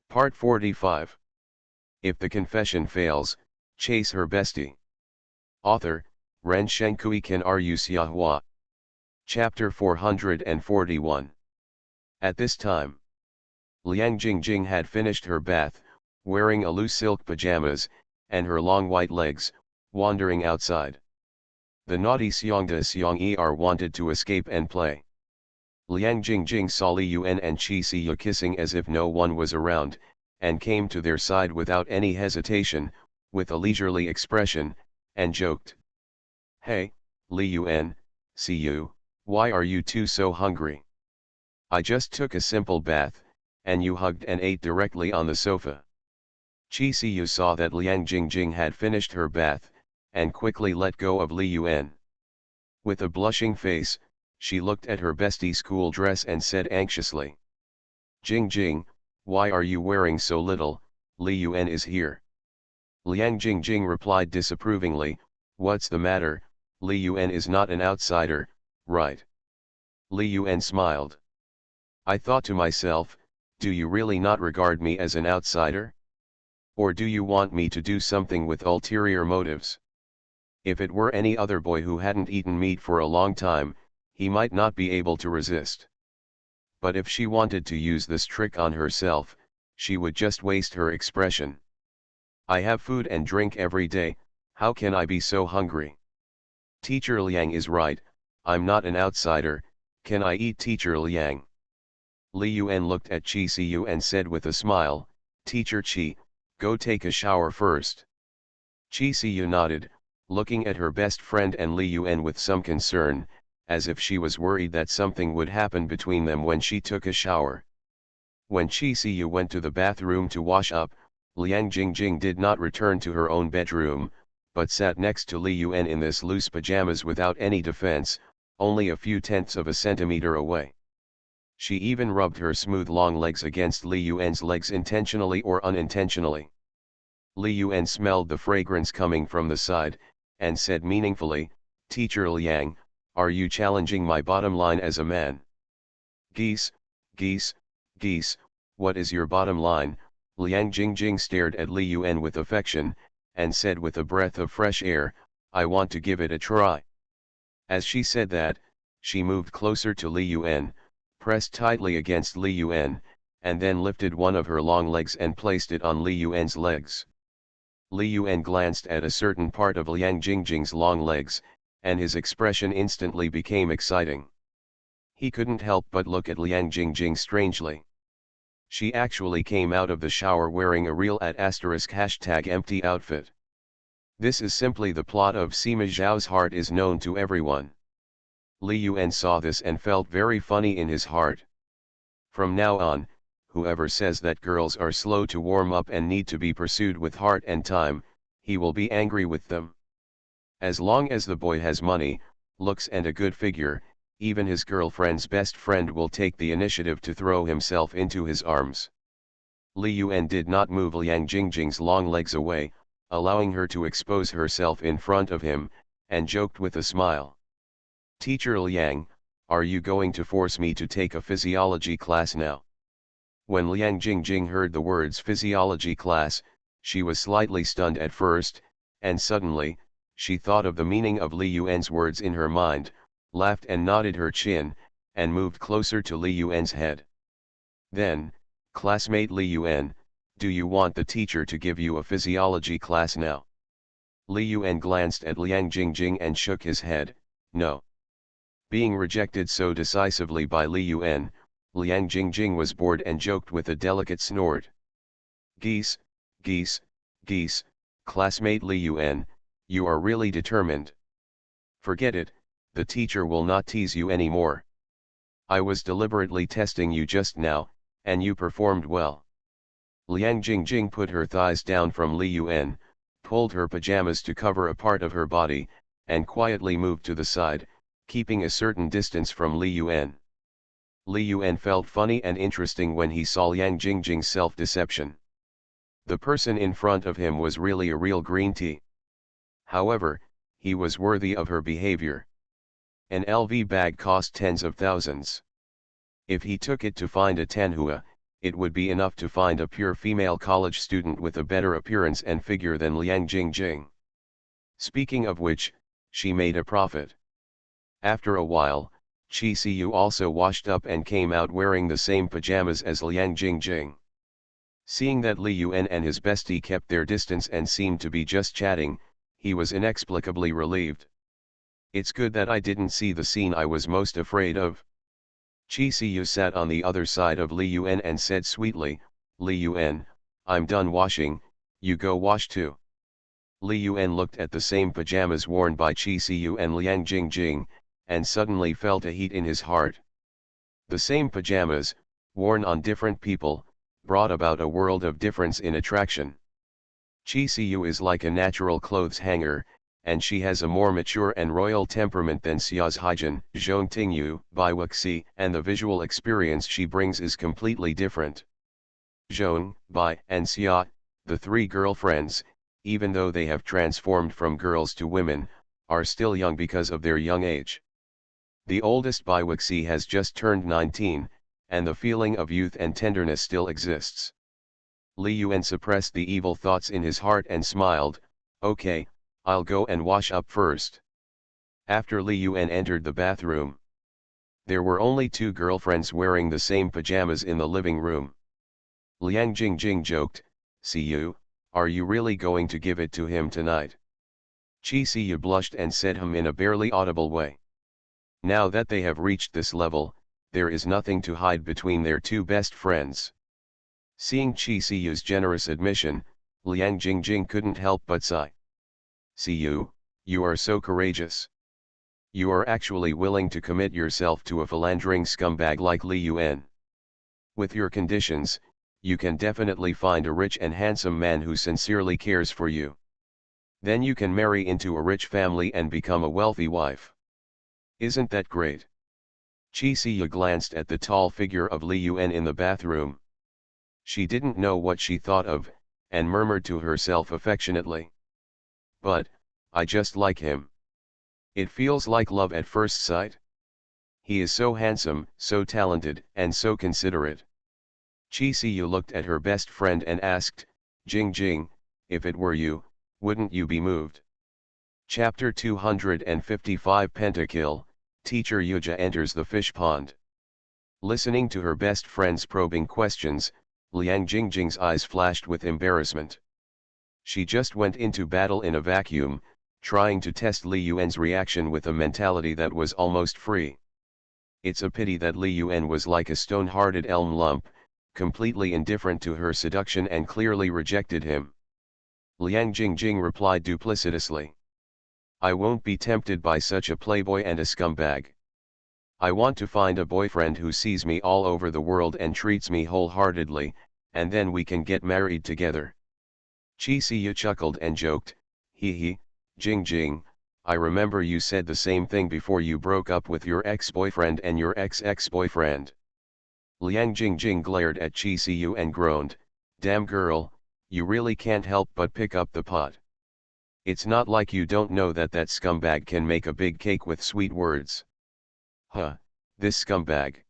Part 45. If the confession fails, chase her bestie. Author, Ren Shenkui Ken Ru Xiahua. Chapter 441. At this time, Liang Jingjing had finished her bath, wearing a loose silk pajamas, and her long white legs, wandering outside. The naughty Xiongda Xiong wanted to escape and play. Liang Jingjing saw Li Yuan and Qi Siya kissing as if no one was around, and came to their side without any hesitation, with a leisurely expression, and joked. "Hey, Li Yuan, Siyu, why are you two so hungry? I just took a simple bath, and you hugged and ate directly on the sofa." Qi Siyu saw that Liang Jingjing had finished her bath, and quickly let go of Li Yuan. With a blushing face, she looked at her bestie's school dress and said anxiously, "Jingjing, why are you wearing so little? Li Yuan is here." Liang Jingjing replied disapprovingly, "What's the matter? Li Yuan is not an outsider, right?" Li Yuan smiled. "I thought to myself, do you really not regard me as an outsider? Or do you want me to do something with ulterior motives? If it were any other boy who hadn't eaten meat for a long time, he might not be able to resist. But if she wanted to use this trick on herself, she would just waste her expression. I have food and drink every day, how can I be so hungry? Teacher Liang is right, I'm not an outsider, can I eat Teacher Liang?" Li Yuan looked at Qi Siyu and said with a smile, "Teacher Qi, go take a shower first." Qi Siyu nodded, looking at her best friend and Li Yuan with some concern, as if she was worried that something would happen between them when she took a shower. When Qi Siyu went to the bathroom to wash up, Liang Jingjing did not return to her own bedroom, but sat next to Li Yuan in this loose pajamas without any defense, only a few tenths of a centimeter away. She even rubbed her smooth long legs against Li Yuan's legs intentionally or unintentionally. Li Yuan smelled the fragrance coming from the side, and said meaningfully, "Teacher Liang, are you challenging my bottom line as a man?" Geese, geese, geese, what is your bottom line?" Liang Jingjing stared at Li Yuan with affection, and said with a breath of fresh air, "I want to give it a try." As she said that, she moved closer to Li Yuan, pressed tightly against Li Yuan, and then lifted one of her long legs and placed it on Li Yuan's legs. Li Yuan glanced at a certain part of Liang Jingjing's long legs, and his expression instantly became exciting. He couldn't help but look at Liang Jingjing strangely. She actually came out of the shower wearing a real #empty outfit. This is simply the plot of Sima Zhao's Heart is Known to Everyone. Li Yuan saw this and felt very funny in his heart. From now on, whoever says that girls are slow to warm up and need to be pursued with heart and time, he will be angry with them. As long as the boy has money, looks and a good figure, even his girlfriend's best friend will take the initiative to throw himself into his arms. Li Yuan did not move Liang Jingjing's long legs away, allowing her to expose herself in front of him, and joked with a smile. "Teacher Liang, are you going to force me to take a physiology class now?" When Liang Jingjing heard the words physiology class, she was slightly stunned at first, and suddenly, she thought of the meaning of Li Yuan's words in her mind, laughed and nodded her chin, and moved closer to Li Yuan's head. Then, "Classmate Li Yuan, do you want the teacher to give you a physiology class now?" Li Yuan glanced at Liang Jingjing and shook his head, "No." Being rejected so decisively by Li Yuan, Liang Jingjing was bored and joked with a delicate snort. "Geese, geese, geese, classmate Li Yuan, you are really determined. Forget it, the teacher will not tease you anymore. I was deliberately testing you just now, and you performed well." Liang Jingjing put her thighs down from Li Yuan, pulled her pajamas to cover a part of her body, and quietly moved to the side, keeping a certain distance from Li Yuan. Li Yuan felt funny and interesting when he saw Liang Jingjing's self-deception. The person in front of him was really a real green tea. However, he was worthy of her behavior. An LV bag cost tens of thousands. If he took it to find a tanhua, it would be enough to find a pure female college student with a better appearance and figure than Liang Jingjing. Speaking of which, she made a profit. After a while, Chi Siu also washed up and came out wearing the same pajamas as Liang Jingjing. Seeing that Li Yuan and his bestie kept their distance and seemed to be just chatting, he was inexplicably relieved. It's good that I didn't see the scene I was most afraid of. Chi Siu sat on the other side of Li Yuan and said sweetly, Li Yuan, I'm done washing, you go wash too. Li Yuan looked at the same pajamas worn by Chi Siu and Liang Jingjing, and suddenly felt a heat in his heart. The same pajamas, worn on different people, brought about a world of difference in attraction. Chi Siu is like a natural clothes hanger, and she has a more mature and royal temperament than Xia's Haijin, Zhong Tingyu, Bai Wuxi, and the visual experience she brings is completely different. Zhong, Bai, and Xia, the three girlfriends, even though they have transformed from girls to women, are still young because of their young age. The oldest Bai Wuxi has just turned 19, and the feeling of youth and tenderness still exists. Li Yuan suppressed the evil thoughts in his heart and smiled, okay, I'll go and wash up first. After Li Yuan entered the bathroom, there were only two girlfriends wearing the same pajamas in the living room. Liang Jingjing joked, Siu, are you really going to give it to him tonight? Chi Siu blushed and said in a barely audible way. Now that they have reached this level, there is nothing to hide between their two best friends. Seeing Chi Siu's generous admission, Liang Jingjing couldn't help but sigh. Siu, you are so courageous. You are actually willing to commit yourself to a philandering scumbag like Li Yuan. With your conditions, you can definitely find a rich and handsome man who sincerely cares for you. Then you can marry into a rich family and become a wealthy wife. Isn't that great? Chi Siu glanced at the tall figure of Li Yuan in the bathroom. She didn't know what she thought of, and murmured to herself affectionately. But, I just like him. It feels like love at first sight. He is so handsome, so talented, and so considerate. Chi Siu looked at her best friend and asked, Jing Jing, if it were you, wouldn't you be moved? Chapter 255 Pentakill, Teacher Yuja enters the fish pond. Listening to her best friend's probing questions, Liang Jingjing's eyes flashed with embarrassment. She just went into battle in a vacuum, trying to test Li Yuan's reaction with a mentality that was almost free. It's a pity that Li Yuan was like a stone-hearted elm lump, completely indifferent to her seduction and clearly rejected him. Liang Jingjing replied duplicitously. I won't be tempted by such a playboy and a scumbag. I want to find a boyfriend who sees me all over the world and treats me wholeheartedly, and then we can get married together. Chi Siu chuckled and joked, hee hee, Jing Jing, I remember you said the same thing before you broke up with your ex-boyfriend and your ex-ex-boyfriend. Liang Jingjing glared at Chi Siu and groaned, damn girl, you really can't help but pick up the pot. It's not like you don't know that that scumbag can make a big cake with sweet words. Huh, this scumbag.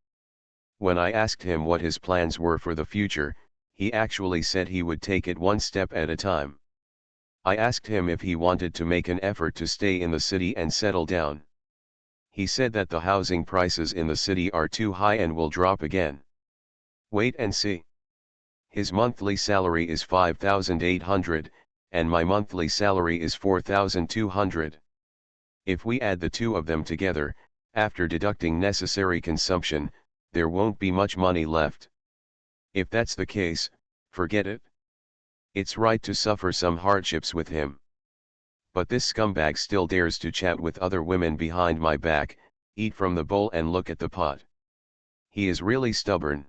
When I asked him what his plans were for the future, he actually said he would take it one step at a time. I asked him if he wanted to make an effort to stay in the city and settle down. He said that the housing prices in the city are too high and will drop again. Wait and see. His monthly salary is 5,800, and my monthly salary is 4,200. If we add the two of them together, after deducting necessary consumption, there won't be much money left. If that's the case, forget it. It's right to suffer some hardships with him. But this scumbag still dares to chat with other women behind my back, eat from the bowl and look at the pot. He is really stubborn.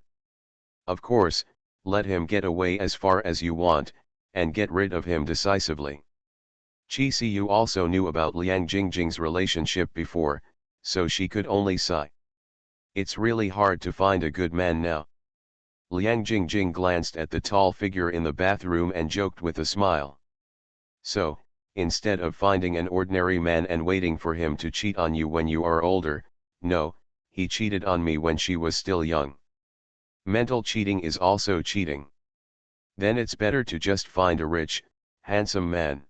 Of course, let him get away as far as you want, and get rid of him decisively. Chi Siu also knew about Liang Jingjing's relationship before, so she could only sigh. It's really hard to find a good man now. Liang Jingjing glanced at the tall figure in the bathroom and joked with a smile. So, instead of finding an ordinary man and waiting for him to cheat on you when you are older, no, he cheated on me when she was still young. Mental cheating is also cheating. Then it's better to just find a rich, handsome man.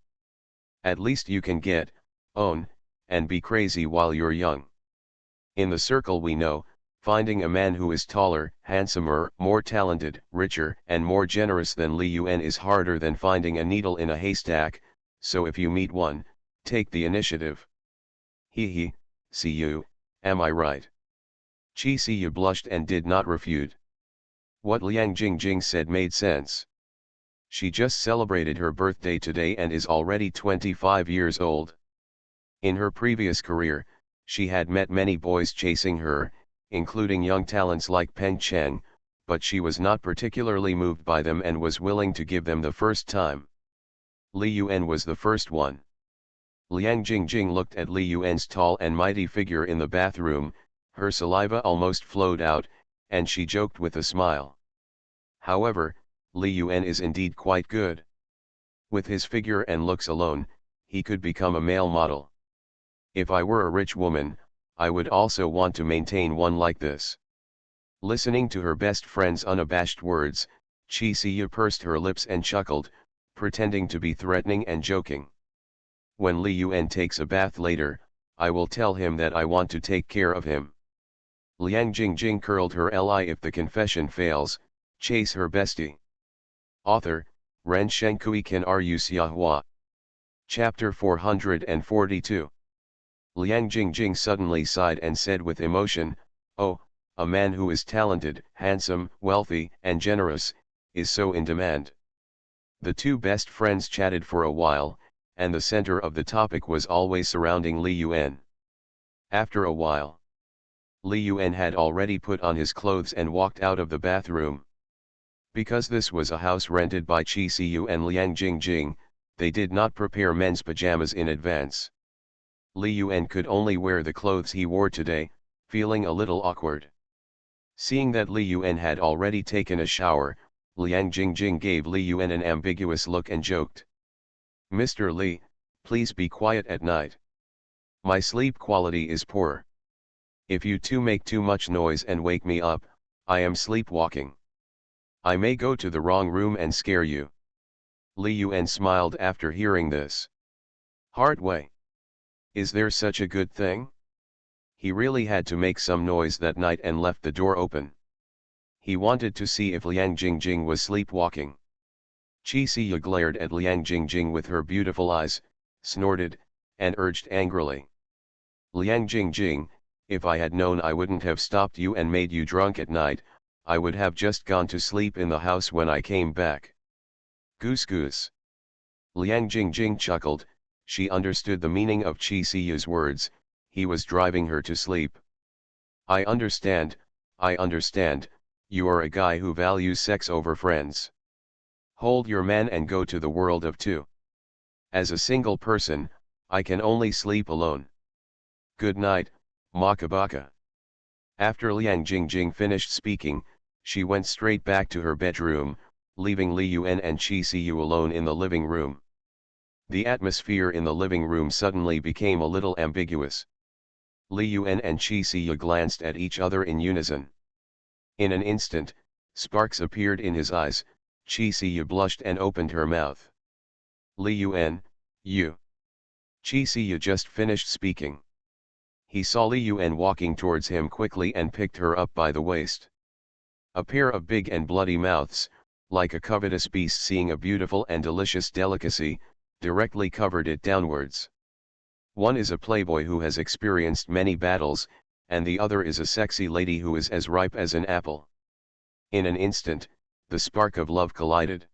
At least you can get, own, and be crazy while you're young. In the circle we know, finding a man who is taller, handsomer, more talented, richer, and more generous than Li Yuan is harder than finding a needle in a haystack, so if you meet one, take the initiative. Hee, see you, am I right? Chi Siyu blushed and did not refute. What Liang Jingjing said made sense. She just celebrated her birthday today and is already 25 years old. In her previous career, she had met many boys chasing her, including young talents like Peng Cheng, but she was not particularly moved by them and was willing to give them the first time. Li Yuan was the first one. Liang Jingjing looked at Li Yuan's tall and mighty figure in the bathroom, her saliva almost flowed out, and she joked with a smile. However, Li Yuan is indeed quite good. With his figure and looks alone, he could become a male model. If I were a rich woman, I would also want to maintain one like this. Listening to her best friend's unabashed words, Chi Siyu pursed her lips and chuckled, pretending to be threatening and joking. When Li Yuan takes a bath later, I will tell him that I want to take care of him. Liang Jingjing curled her li. If the confession fails, chase her bestie. Author, Ren Shenkui Kan Ru Xiahua. Chapter 442. Liang Jingjing suddenly sighed and said with emotion, "Oh, a man who is talented, handsome, wealthy, and generous, is so in demand." The two best friends chatted for a while, and the center of the topic was always surrounding Li Yuan. After a while, Li Yuan had already put on his clothes and walked out of the bathroom. Because this was a house rented by Chi Siyu and Liang Jingjing, they did not prepare men's pajamas in advance. Li Yuan could only wear the clothes he wore today, feeling a little awkward. Seeing that Li Yuan had already taken a shower, Liang Jingjing gave Li Yuan an ambiguous look and joked. "Mr. Li, please be quiet at night. My sleep quality is poor. If you two make too much noise and wake me up, I am sleepwalking. I may go to the wrong room and scare you." Li Yuan smiled after hearing this. Hard way. Is there such a good thing? He really had to make some noise that night and left the door open. He wanted to see if Liang Jingjing was sleepwalking. Chi Siyu glared at Liang Jingjing with her beautiful eyes, snorted, and urged angrily. "Liang Jingjing, if I had known I wouldn't have stopped you and made you drunk at night, I would have just gone to sleep in the house when I came back." "Goose goose." Liang Jingjing chuckled. She understood the meaning of Chi Siyu's words. He was driving her to sleep. I understand, you are a guy who values sex over friends. Hold your man and go to the world of two. As a single person, I can only sleep alone. Good night, Makabaka." After Liang Jingjing finished speaking, she went straight back to her bedroom, leaving Li Yuan and Chi Siyu alone in the living room. The atmosphere in the living room suddenly became a little ambiguous. Li Yuan and Chi Siyu glanced at each other in unison. In an instant, sparks appeared in his eyes. Chi Siyu blushed and opened her mouth. "Li Yuan, you." Chi Siyu just finished speaking. He saw Li Yuan walking towards him quickly and picked her up by the waist. A pair of big and bloody mouths, like a covetous beast seeing a beautiful and delicious delicacy, directly covered it downwards. One is a playboy who has experienced many battles, and the other is a sexy lady who is as ripe as an apple. In an instant, the spark of love collided.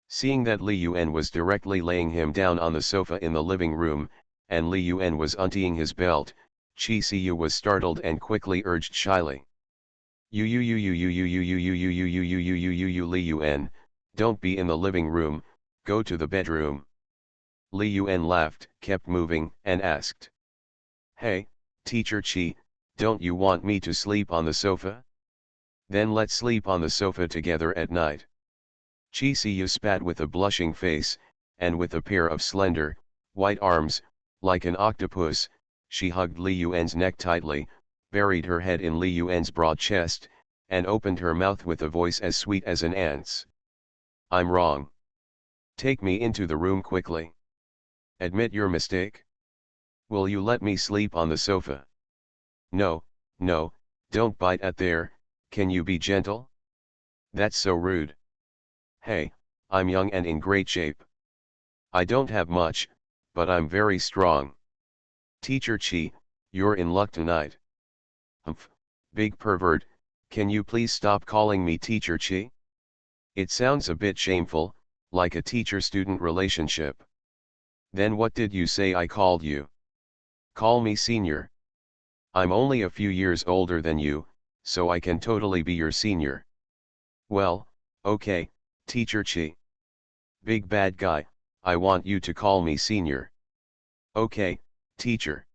Seeing that Li Yuan was directly laying him down on the sofa in the living room, and Li Yuan was untying his belt, Chi Siyu was startled and quickly urged shyly. You Li Yuan, don't be in the living room, go to the bedroom." Li Yuan laughed, kept moving, and asked. "Hey, teacher Chi, don't you want me to sleep on the sofa? Then let's sleep on the sofa together at night." Chi Siyu spat with a blushing face, and with a pair of slender, white arms, like an octopus, she hugged Li Yuan's neck tightly, buried her head in Li Yuan's broad chest, and opened her mouth with a voice as sweet as an ant's. I'm wrong. Take me into the room quickly. Admit your mistake. Will you let me sleep on the sofa? No, no, don't bite at there, can you be gentle? That's so rude. Hey, I'm young and in great shape. I don't have much, but I'm very strong. Teacher Chi, you're in luck tonight. Humph, big pervert, can you please stop calling me Teacher Chi? It sounds a bit shameful, like a teacher-student relationship. Then what did you say I called you? Call me senior. I'm only a few years older than you, so I can totally be your senior. Well, okay, Teacher Chi. Big bad guy, I want you to call me senior. Okay, teacher.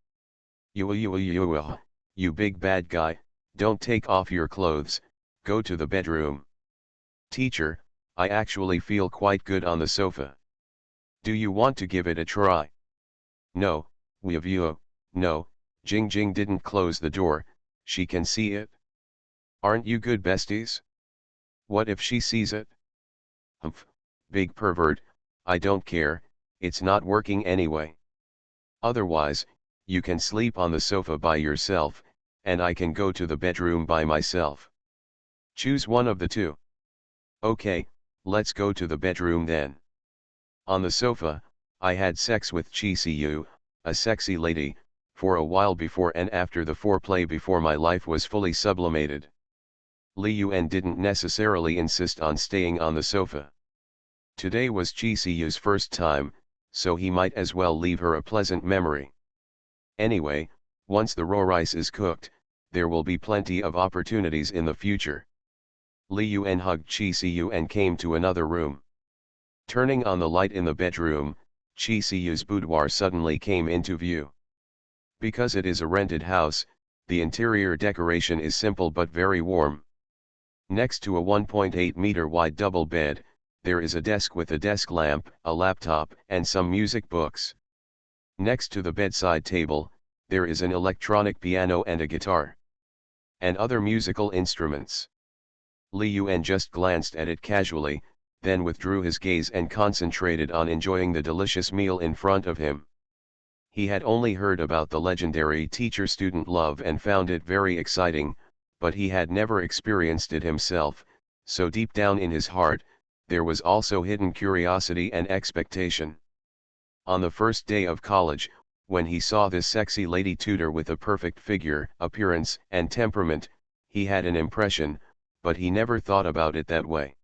You big bad guy, don't take off your clothes, go to the bedroom. Teacher, I actually feel quite good on the sofa. Do you want to give it a try? No, no, Jing Jing didn't close the door, she can see it. Aren't you good besties? What if she sees it? Humph, big pervert, I don't care, it's not working anyway. Otherwise, you can sleep on the sofa by yourself, and I can go to the bedroom by myself. Choose one of the two. Okay, let's go to the bedroom then. On the sofa, I had sex with Chi Siu, a sexy lady, for a while before and after the foreplay before my life was fully sublimated. Li Yuan didn't necessarily insist on staying on the sofa. Today was Chi Siu's first time, so he might as well leave her a pleasant memory. Anyway, once the raw rice is cooked, there will be plenty of opportunities in the future. Li Yuan hugged Chi Siu and came to another room. Turning on the light in the bedroom, Chi Siu's boudoir suddenly came into view. Because it is a rented house, the interior decoration is simple but very warm. Next to a 1.8-meter wide double bed, there is a desk with a desk lamp, a laptop, and some music books. Next to the bedside table, there is an electronic piano and a guitar. And other musical instruments. Li Yuan just glanced at it casually, then withdrew his gaze and concentrated on enjoying the delicious meal in front of him. He had only heard about the legendary teacher-student love and found it very exciting, but he had never experienced it himself, so deep down in his heart, there was also hidden curiosity and expectation. On the first day of college, when he saw this sexy lady tutor with a perfect figure, appearance, and temperament, he had an impression, but he never thought about it that way.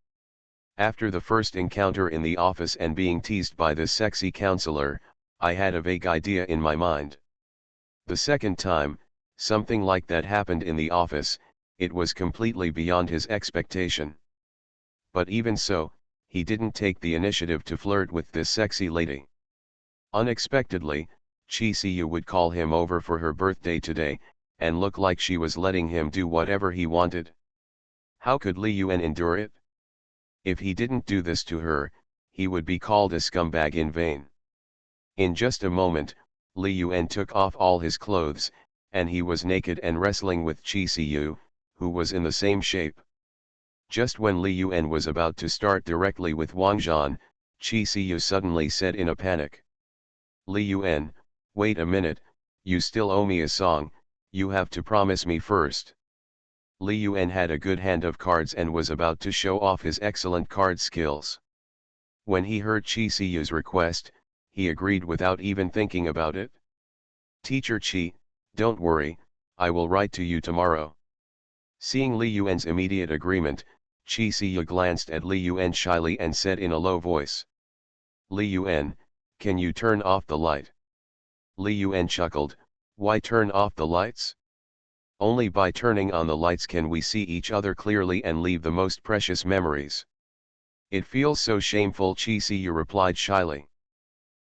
After the first encounter in the office and being teased by this sexy counselor, I had a vague idea in my mind. The second time, something like that happened in the office, it was completely beyond his expectation. But even so, he didn't take the initiative to flirt with this sexy lady. Unexpectedly, Chi Siu would call him over for her birthday today, and look like she was letting him do whatever he wanted. How could Li Yuan endure it? If he didn't do this to her, he would be called a scumbag in vain. In just a moment, Li Yuan took off all his clothes, and he was naked and wrestling with Chi Siu, who was in the same shape. Just when Li Yuan was about to start directly with Wang Zhan, Chi Siu suddenly said in a panic. Li Yuan, wait a minute, you still owe me a song, you have to promise me first. Li Yuan had a good hand of cards and was about to show off his excellent card skills. When he heard Chi Siu's request, he agreed without even thinking about it. Teacher Chi, don't worry, I will write to you tomorrow. Seeing Li Yuan's immediate agreement, Chi Siu glanced at Li Yuan shyly and said in a low voice. Li Yuan, can you turn off the light? Li Yuan chuckled, why turn off the lights? Only by turning on the lights can we see each other clearly and leave the most precious memories. It feels so shameful, Chi Siu replied shyly.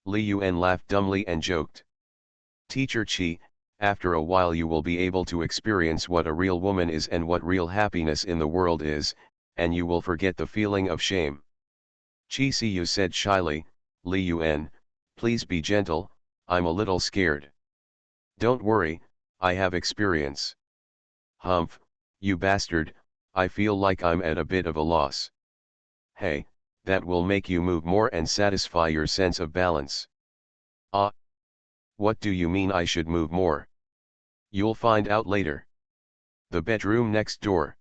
Li Yuan laughed dumbly and joked. Teacher Chi, after a while you will be able to experience what a real woman is and what real happiness in the world is, and you will forget the feeling of shame. Chi Siu said shyly, Li Yuan, please be gentle, I'm a little scared. Don't worry, I have experience. Humph, you bastard, I feel like I'm at a bit of a loss. Hey, that will make you move more and satisfy your sense of balance. Ah, what do you mean I should move more? You'll find out later. The bedroom next door.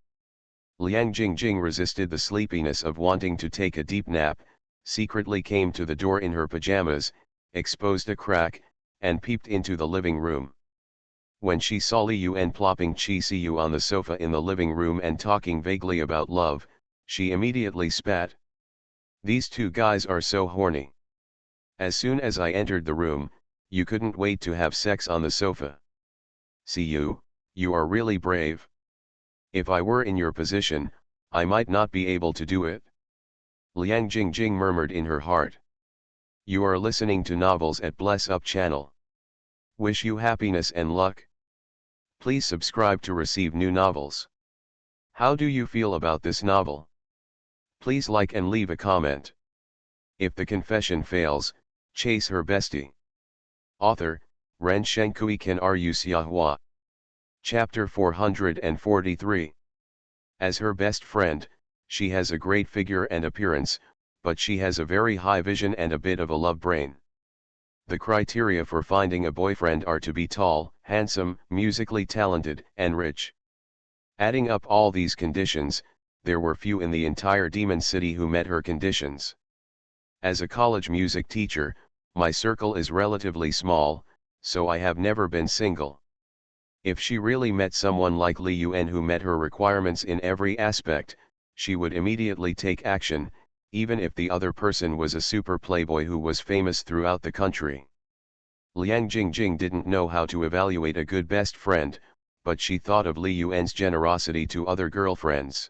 Liang Jingjing resisted the sleepiness of wanting to take a deep nap, secretly came to the door in her pajamas, exposed a crack, and peeped into the living room. When she saw Li Yuan plopping Qi Siyu on the sofa in the living room and talking vaguely about love, she immediately spat. These two guys are so horny. As soon as I entered the room, you couldn't wait to have sex on the sofa. Siyu, you are really brave. If I were in your position, I might not be able to do it. Liang Jingjing murmured in her heart. You are listening to novels at Bless Up channel. Wish you happiness and luck. Please subscribe to receive new novels. How do you feel about this novel? Please like and leave a comment. If the confession fails, chase her bestie. Author, Ren Shenkui Ken Ru Xiahua. Chapter 443. As her best friend, she has a great figure and appearance, but she has a very high vision and a bit of a love brain. The criteria for finding a boyfriend are to be tall, handsome, musically talented, and rich. Adding up all these conditions, there were few in the entire Demon City who met her conditions. As a college music teacher, my circle is relatively small, so I have never been single. If she really met someone like Li Yuan who met her requirements in every aspect, she would immediately take action, even if the other person was a super playboy who was famous throughout the country. Liang Jingjing didn't know how to evaluate a good best friend, but she thought of Li Yuan's generosity to other girlfriends.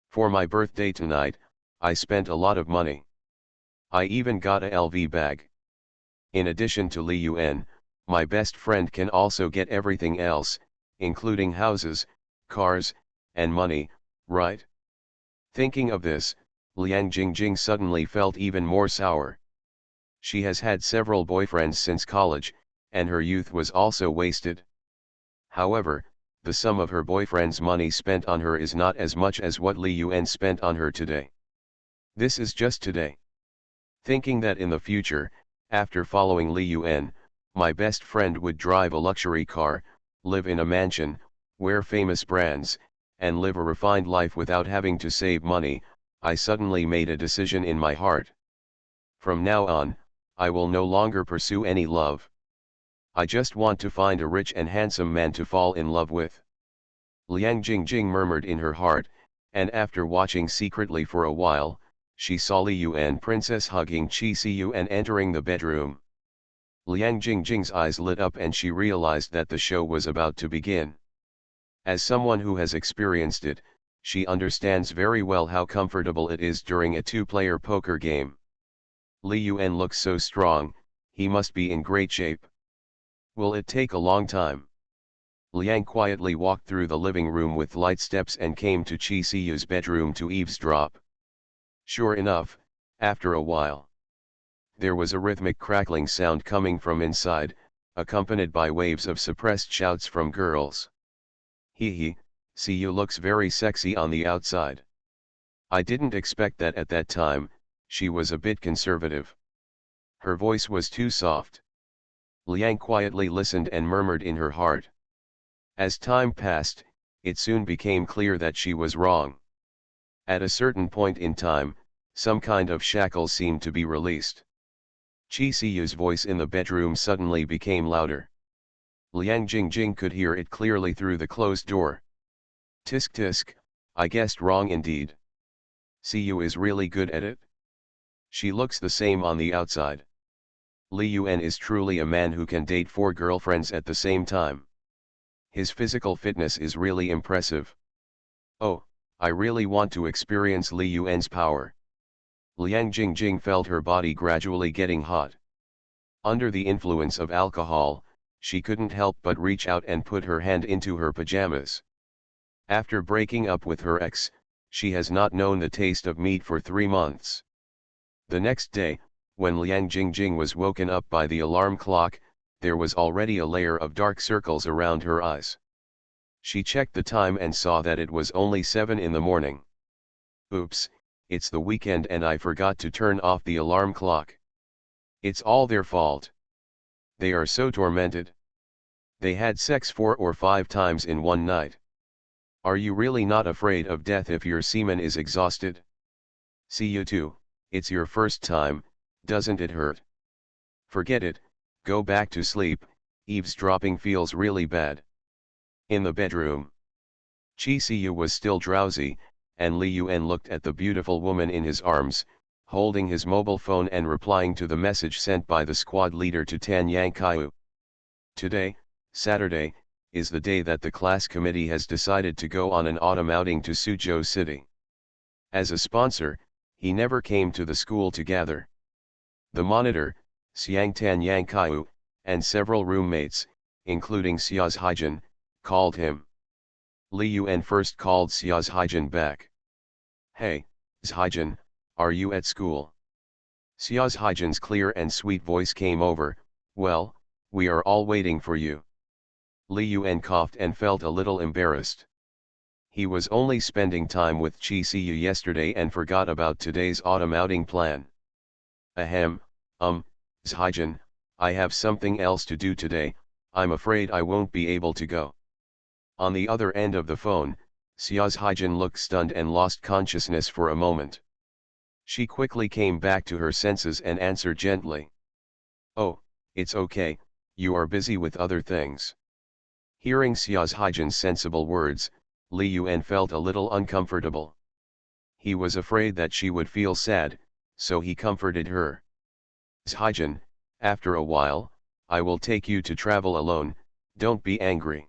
For my birthday tonight, I spent a lot of money. I even got a LV bag. In addition to Li Yuan, my best friend can also get everything else, including houses, cars, and money, right? Thinking of this, Liang Jingjing suddenly felt even more sour. She has had several boyfriends since college, and her youth was also wasted. However, the sum of her boyfriend's money spent on her is not as much as what Li Yuan spent on her today. This is just today. Thinking that in the future, after following Li Yuan, my best friend would drive a luxury car, live in a mansion, wear famous brands, and live a refined life without having to save money, I suddenly made a decision in my heart. From now on, I will no longer pursue any love. I just want to find a rich and handsome man to fall in love with. Liang Jingjing murmured in her heart, and after watching secretly for a while, she saw Li Yuan princess hugging Qi Siyu and entering the bedroom. Liang Jingjing's eyes lit up and she realized that the show was about to begin. As someone who has experienced it, she understands very well how comfortable it is during a two-player poker game. Li Yuan looks so strong, he must be in great shape. Will it take a long time? Liang quietly walked through the living room with light steps and came to Qi Siyu's bedroom to eavesdrop. Sure enough, after a while, there was a rhythmic crackling sound coming from inside, accompanied by waves of suppressed shouts from girls. Hee, Siyu looks very sexy on the outside. I didn't expect that at that time, she was a bit conservative. Her voice was too soft. Liang quietly listened and murmured in her heart. As time passed, it soon became clear that she was wrong. At a certain point in time, some kind of shackles seemed to be released. Qi Siyu's voice in the bedroom suddenly became louder. Liang Jingjing could hear it clearly through the closed door. Tisk tisk, I guessed wrong indeed. Siyu is really good at it. She looks the same on the outside. Li Yuan is truly a man who can date 4 girlfriends at the same time. His physical fitness is really impressive. Oh, I really want to experience Li Yuan's power. Liang Jingjing felt her body gradually getting hot. Under the influence of alcohol, she couldn't help but reach out and put her hand into her pajamas. After breaking up with her ex, she has not known the taste of meat for 3 months. The next day, when Liang Jingjing was woken up by the alarm clock, there was already a layer of dark circles around her eyes. She checked the time and saw that it was only 7 in the morning. Oops, it's the weekend and I forgot to turn off the alarm clock. It's all their fault. They are so tormented. They had sex 4 or 5 times in one night. Are you really not afraid of death if your semen is exhausted? See you too, it's your first time, doesn't it hurt? Forget it, go back to sleep, eavesdropping feels really bad. In the bedroom. Chi Siyu was still drowsy, and Li Yuan looked at the beautiful woman in his arms, holding his mobile phone and replying to the message sent by the squad leader to Tan Yang Kaiu. Today, Saturday, is the day that the class committee has decided to go on an autumn outing to Suzhou City. As a sponsor, he never came to the school to gather. The monitor, Xiang Tan Yang Kaiu, and several roommates, including Xiao's Haijin, called him. Li Yuan first called Xiao's Haijin back. Hey, Haijin, are you at school? Xiao's Haijin's clear and sweet voice came over, well, we are all waiting for you. Li Yuan coughed and felt a little embarrassed. He was only spending time with Chi Siyu yesterday and forgot about today's autumn outing plan. Ahem, Haijin, I have something else to do today, I'm afraid I won't be able to go. On the other end of the phone, Xiao's Haijin looked stunned and lost consciousness for a moment. She quickly came back to her senses and answered gently. Oh, it's okay, you are busy with other things. Hearing Xiao's Haijin's sensible words, Li Yuan felt a little uncomfortable. He was afraid that she would feel sad, so he comforted her. Haijin, after a while, I will take you to travel alone, don't be angry.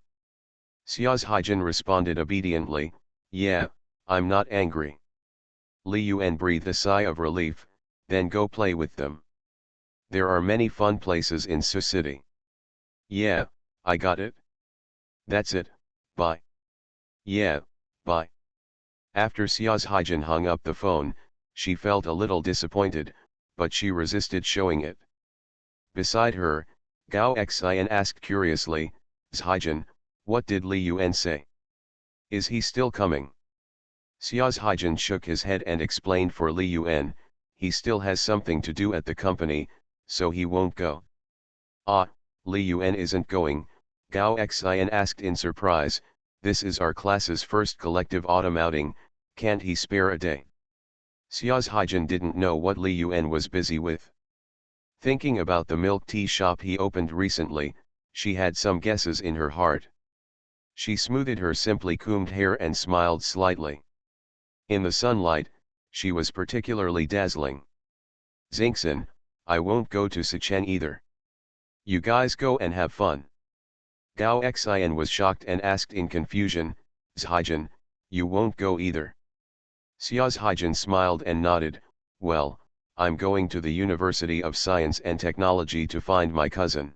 Xiao's Haijin responded obediently, yeah, I'm not angry. Li Yuan breathed a sigh of relief, then go play with them. There are many fun places in Su City. Yeah, I got it. That's it, bye. Yeah, bye. After Xiao's Haijin hung up the phone, she felt a little disappointed, but she resisted showing it. Beside her, Gao Xian asked curiously, Haijin, what did Li Yuan say? Is he still coming? Xiao's Haijin shook his head and explained for Li Yuan, he still has something to do at the company, so he won't go. Ah, Li Yuan isn't going, Gao Xian asked in surprise, this is our class's first collective autumn outing, can't he spare a day? Xiao's Haijin didn't know what Li Yuan was busy with. Thinking about the milk tea shop he opened recently, she had some guesses in her heart. She smoothed her simply combed hair and smiled slightly. In the sunlight, she was particularly dazzling. Xingxin, I won't go to Sichuan either. You guys go and have fun. Gao Xian was shocked and asked in confusion, Haijin, you won't go either. Xiao's Haijin smiled and nodded, well, I'm going to the University of Science and Technology to find my cousin.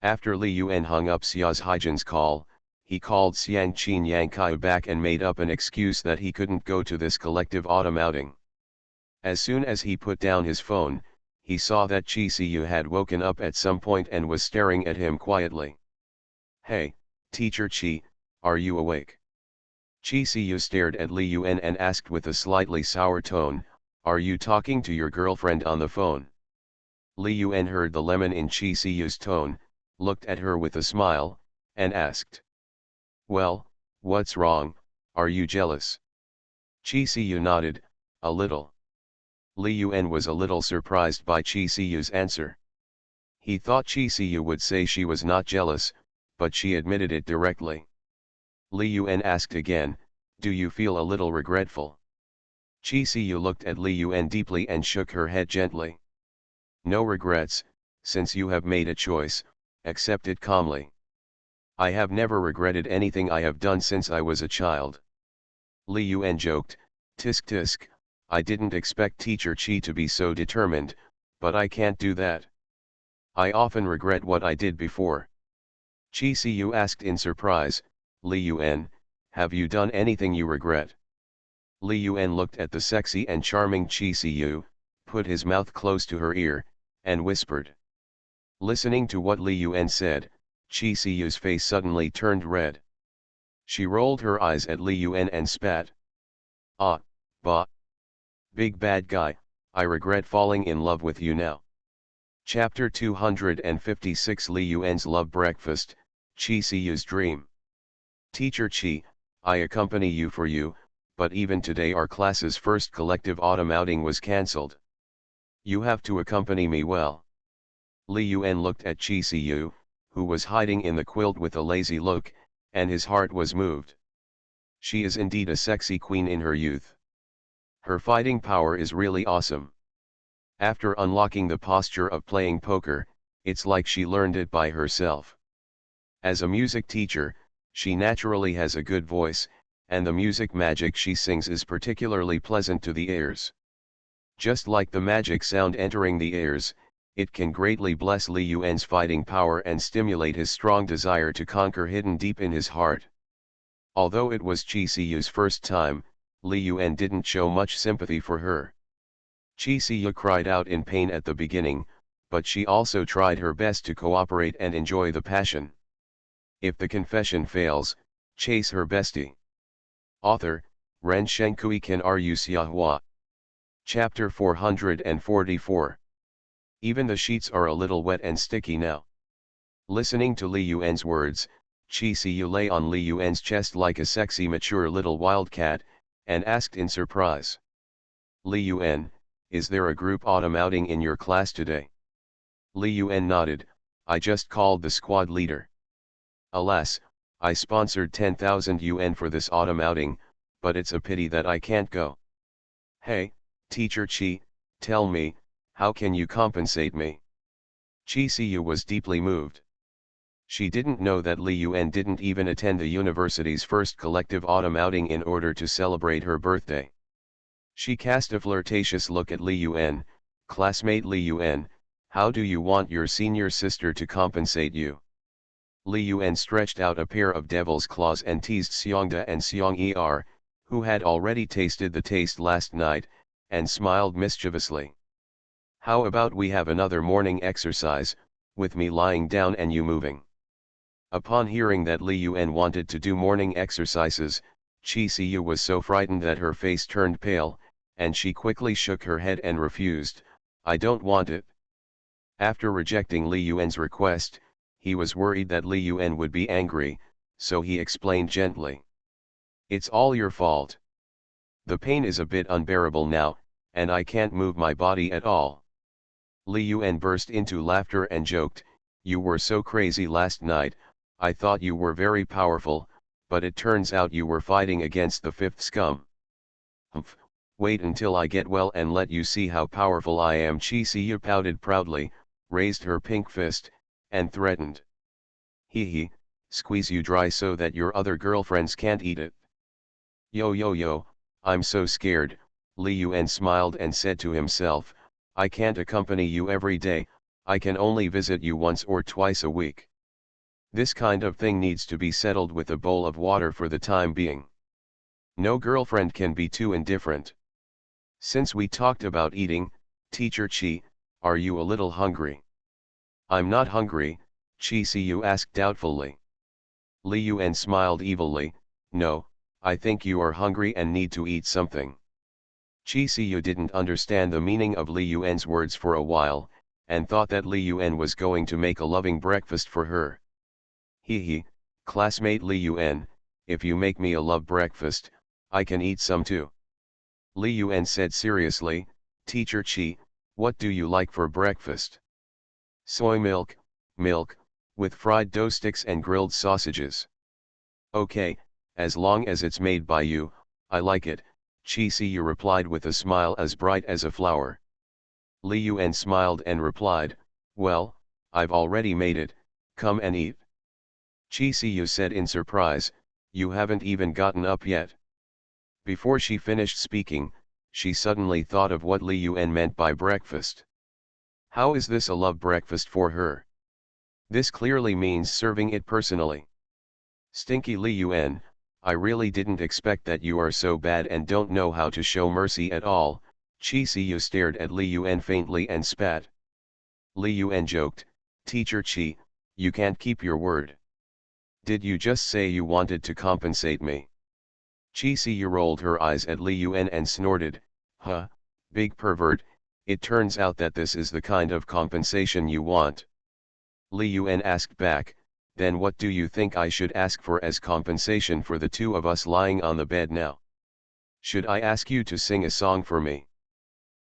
After Li Yuan hung up Xiao's Haijin's call, he called Xiang Qin Yang Kai back and made up an excuse that he couldn't go to this collective autumn outing. As soon as he put down his phone, he saw that Chi Siyu had woken up at some point and was staring at him quietly. Hey, Teacher Chi, are you awake? Chi Siyu stared at Li Yuan and asked with a slightly sour tone, are you talking to your girlfriend on the phone? Li Yuan heard the lemon in Chi Siyu's tone, looked at her with a smile, and asked. Well, what's wrong, are you jealous? Chi Siyu nodded, a little. Li Yuan was a little surprised by Chi Siyu's answer. He thought Chi Siyu would say she was not jealous, but she admitted it directly. Li Yuan asked again, do you feel a little regretful? Chi Siyu looked at Li Yuan deeply and shook her head gently. No regrets, since you have made a choice, accept it calmly. I have never regretted anything I have done since I was a child. Li Yuan joked, tisk tisk, I didn't expect Teacher Chi to be so determined, but I can't do that. I often regret what I did before. Chi Siyu asked in surprise, Li Yuan, have you done anything you regret? Li Yuan looked at the sexy and charming Chi Siyu, put his mouth close to her ear, and whispered. Listening to what Li Yuan said, Chi Siyu's face suddenly turned red. She rolled her eyes at Li Yuan and spat. Ah, bah. Big bad guy, I regret falling in love with you now. Chapter 256 Li Yuan's Love Breakfast, Qi Siyu's Dream. Teacher Qi, I accompany you for you, but even today our class's first collective autumn outing was cancelled. You have to accompany me well. Li Yuan looked at Qi Siyu, who was hiding in the quilt with a lazy look, and his heart was moved. She is indeed a sexy queen in her youth. Her fighting power is really awesome. After unlocking the posture of playing poker, it's like she learned it by herself. As a music teacher, she naturally has a good voice, and the music magic she sings is particularly pleasant to the ears. Just like the magic sound entering the ears, it can greatly bless Li Yuan's fighting power and stimulate his strong desire to conquer hidden deep in his heart. Although it was Qi Siyu's first time, Li Yuan didn't show much sympathy for her. Qi Siyu cried out in pain at the beginning, but she also tried her best to cooperate and enjoy the passion. If the confession fails, chase her bestie. Author, Ren Shenkui Kan Ru Xiahua. Chapter 444. Even the sheets are a little wet and sticky now. Listening to Li Yuan's words, Qi Siyu lay on Li Yuan's chest like a sexy mature little wildcat, and asked in surprise. Li Yuan, is there a group autumn outing in your class today? Li Yuan nodded, I just called the squad leader. Alas, I sponsored 10,000 yuan for this autumn outing, but it's a pity that I can't go. Hey, Teacher Qi, tell me, how can you compensate me? Qi Siyu was deeply moved. She didn't know that Li Yuan didn't even attend the university's first collective autumn outing in order to celebrate her birthday. She cast a flirtatious look at Li Yuan. Classmate Li Yuan, how do you want your senior sister to compensate you? Li Yuan stretched out a pair of devil's claws and teased Xiongda and Xiong-er, who had already tasted the taste last night, and smiled mischievously. How about we have another morning exercise, with me lying down and you moving? Upon hearing that Li Yuan wanted to do morning exercises, Qi Siyu was so frightened that her face turned pale, and she quickly shook her head and refused, I don't want it. After rejecting Li Yuan's request, he was worried that Li Yuan would be angry, so he explained gently. It's all your fault. The pain is a bit unbearable now, and I can't move my body at all. Li Yuan burst into laughter and joked, you were so crazy last night, I thought you were very powerful, but it turns out you were fighting against the fifth scum. Humph, wait until I get well and let you see how powerful I am. Qi Siyu pouted proudly, raised her pink fist, and threatened. Hee, squeeze you dry so that your other girlfriends can't eat it. Yo, I'm so scared, Li Yuan smiled and said to himself, I can't accompany you every day, I can only visit you once or twice a week. This kind of thing needs to be settled with a bowl of water for the time being. No girlfriend can be too indifferent. Since we talked about eating, Teacher Qi, are you a little hungry? I'm not hungry, Qi Siyu asked doubtfully. Li Yuan smiled evilly, no, I think you are hungry and need to eat something. Qi Siyu didn't understand the meaning of Li Yuan's words for a while, and thought that Li Yuan was going to make a loving breakfast for her. Hee, classmate Li Yuan, if you make me a love breakfast, I can eat some too. Li Yuan said seriously, Teacher Qi, what do you like for breakfast? Soy milk, with fried dough sticks and grilled sausages. Okay, as long as it's made by you, I like it, Qi Siyu replied with a smile as bright as a flower. Li Yuan smiled and replied, well, I've already made it, come and eat. Qi Siyu said in surprise, you haven't even gotten up yet. Before she finished speaking, she suddenly thought of what Li Yuan meant by breakfast. How is this a love breakfast for her? This clearly means serving it personally. Stinky Li Yuan, I really didn't expect that you are so bad and don't know how to show mercy at all. Qi Siyu stared at Li Yuan faintly and spat. Li Yuan joked, Teacher Qi, you can't keep your word. Did you just say you wanted to compensate me? Chi Si rolled her eyes at Li Yuan and snorted, huh, big pervert, it turns out that this is the kind of compensation you want. Li Yuan asked back, then what do you think I should ask for as compensation for the two of us lying on the bed now? Should I ask you to sing a song for me?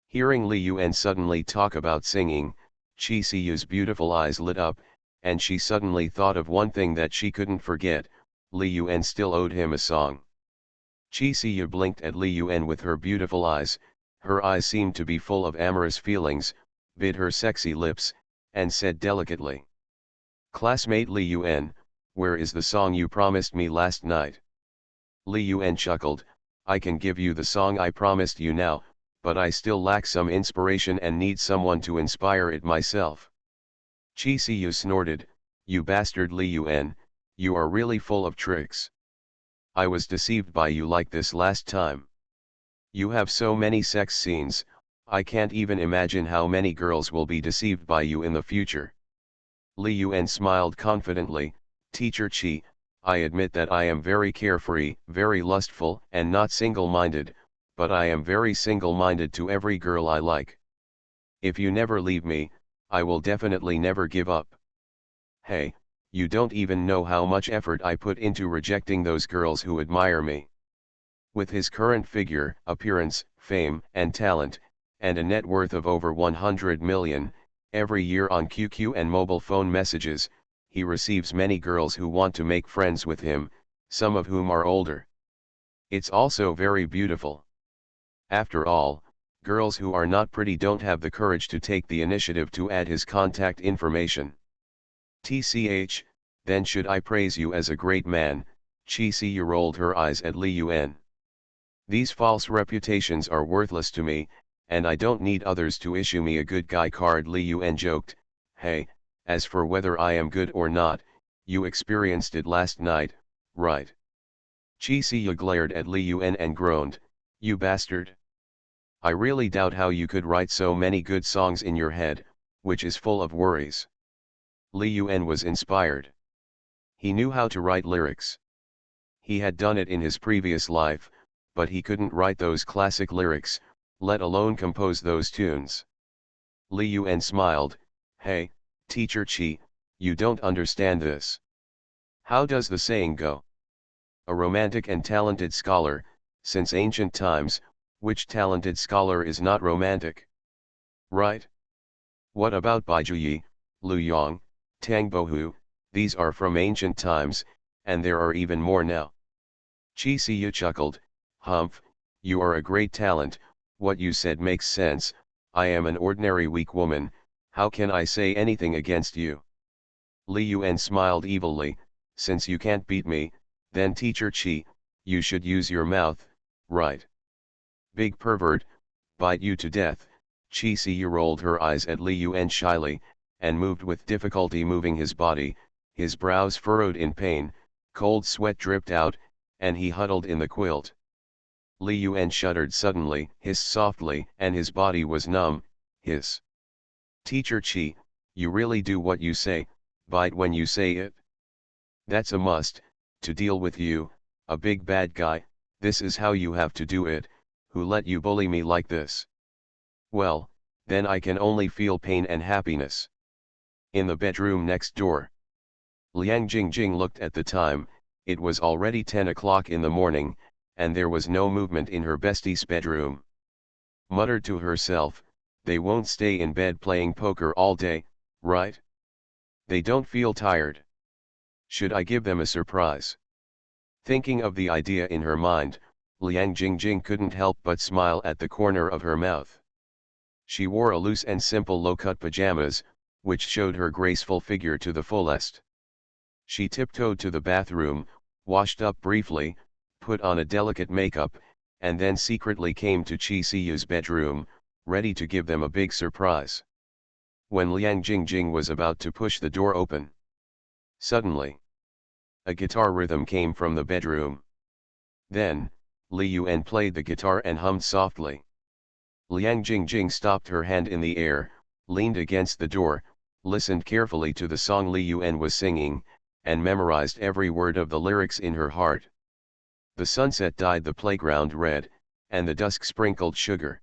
Hearing Li Yuan suddenly talk about singing, Chi Si's beautiful eyes lit up, and she suddenly thought of one thing that she couldn't forget, Li Yuan still owed him a song. Chi Si blinked at Li Yuan with her beautiful eyes, her eyes seemed to be full of amorous feelings, bit her sexy lips, and said delicately. Classmate Li Yuan, where is the song you promised me last night? Li Yuan chuckled, I can give you the song I promised you now, but I still lack some inspiration and need someone to inspire it myself. Chi Si snorted, you bastard Li Yuan, you are really full of tricks. I was deceived by you like this last time. You have so many sex scenes, I can't even imagine how many girls will be deceived by you in the future. Li Yuan smiled confidently, Teacher Chi, I admit that I am very carefree, very lustful and not single-minded, but I am very single-minded to every girl I like. If you never leave me, I will definitely never give up. Hey, you don't even know how much effort I put into rejecting those girls who admire me. With his current figure, appearance, fame, and talent, and a net worth of over 100 million, every year on QQ and mobile phone messages, he receives many girls who want to make friends with him, some of whom are older. It's also very beautiful. After all, girls who are not pretty don't have the courage to take the initiative to add his contact information. TCH, then should I praise you as a great man? Chi Si rolled her eyes at Li Yuan. These false reputations are worthless to me, and I don't need others to issue me a good guy card. Li Yuan joked, hey, as for whether I am good or not, you experienced it last night, right? Chi Si glared at Li Yuan and groaned, you bastard. I really doubt how you could write so many good songs in your head, which is full of worries. Li Yuan was inspired. He knew how to write lyrics. He had done it in his previous life, but he couldn't write those classic lyrics, let alone compose those tunes. Li Yuan smiled, hey, Teacher Chi, you don't understand this. How does the saying go? A romantic and talented scholar, since ancient times, which talented scholar is not romantic? Right? What about Baijuyi, Lu Yong, Tang Bohu, these are from ancient times, and there are even more now. Chi Si chuckled, Humph, you are a great talent, what you said makes sense, I am an ordinary weak woman, how can I say anything against you? Li Yuan smiled evilly, since you can't beat me, then Teacher Chi, you should use your mouth, right? Big pervert, bite you to death. Chi Si rolled her eyes at Li Yuan shyly, and moved with difficulty moving his body, his brows furrowed in pain, cold sweat dripped out, and he huddled in the quilt. Li Yuan shuddered suddenly, hissed softly, and his body was numb, hiss. Teacher Chi, you really do what you say, bite when you say it? That's a must, to deal with you, a big bad guy, this is how you have to do it, who let you bully me like this? Well, then I can only feel pain and happiness. In the bedroom next door. Liang Jingjing looked at the time, it was already 10 o'clock in the morning, and there was no movement in her bestie's bedroom. Muttered to herself, they won't stay in bed playing poker all day, right? They don't feel tired. Should I give them a surprise? Thinking of the idea in her mind, Liang Jingjing couldn't help but smile at the corner of her mouth. She wore a loose and simple low-cut pajamas, which showed her graceful figure to the fullest. She tiptoed to the bathroom, washed up briefly, put on a delicate makeup, and then secretly came to Chi Si's bedroom, ready to give them a big surprise. When Liang Jingjing was about to push the door open, suddenly, a guitar rhythm came from the bedroom. Then, Li Yuan played the guitar and hummed softly. Liang Jingjing stopped her hand in the air, leaned against the door, listened carefully to the song Li Yuan was singing, and memorized every word of the lyrics in her heart. The sunset dyed the playground red, and the dusk sprinkled sugar.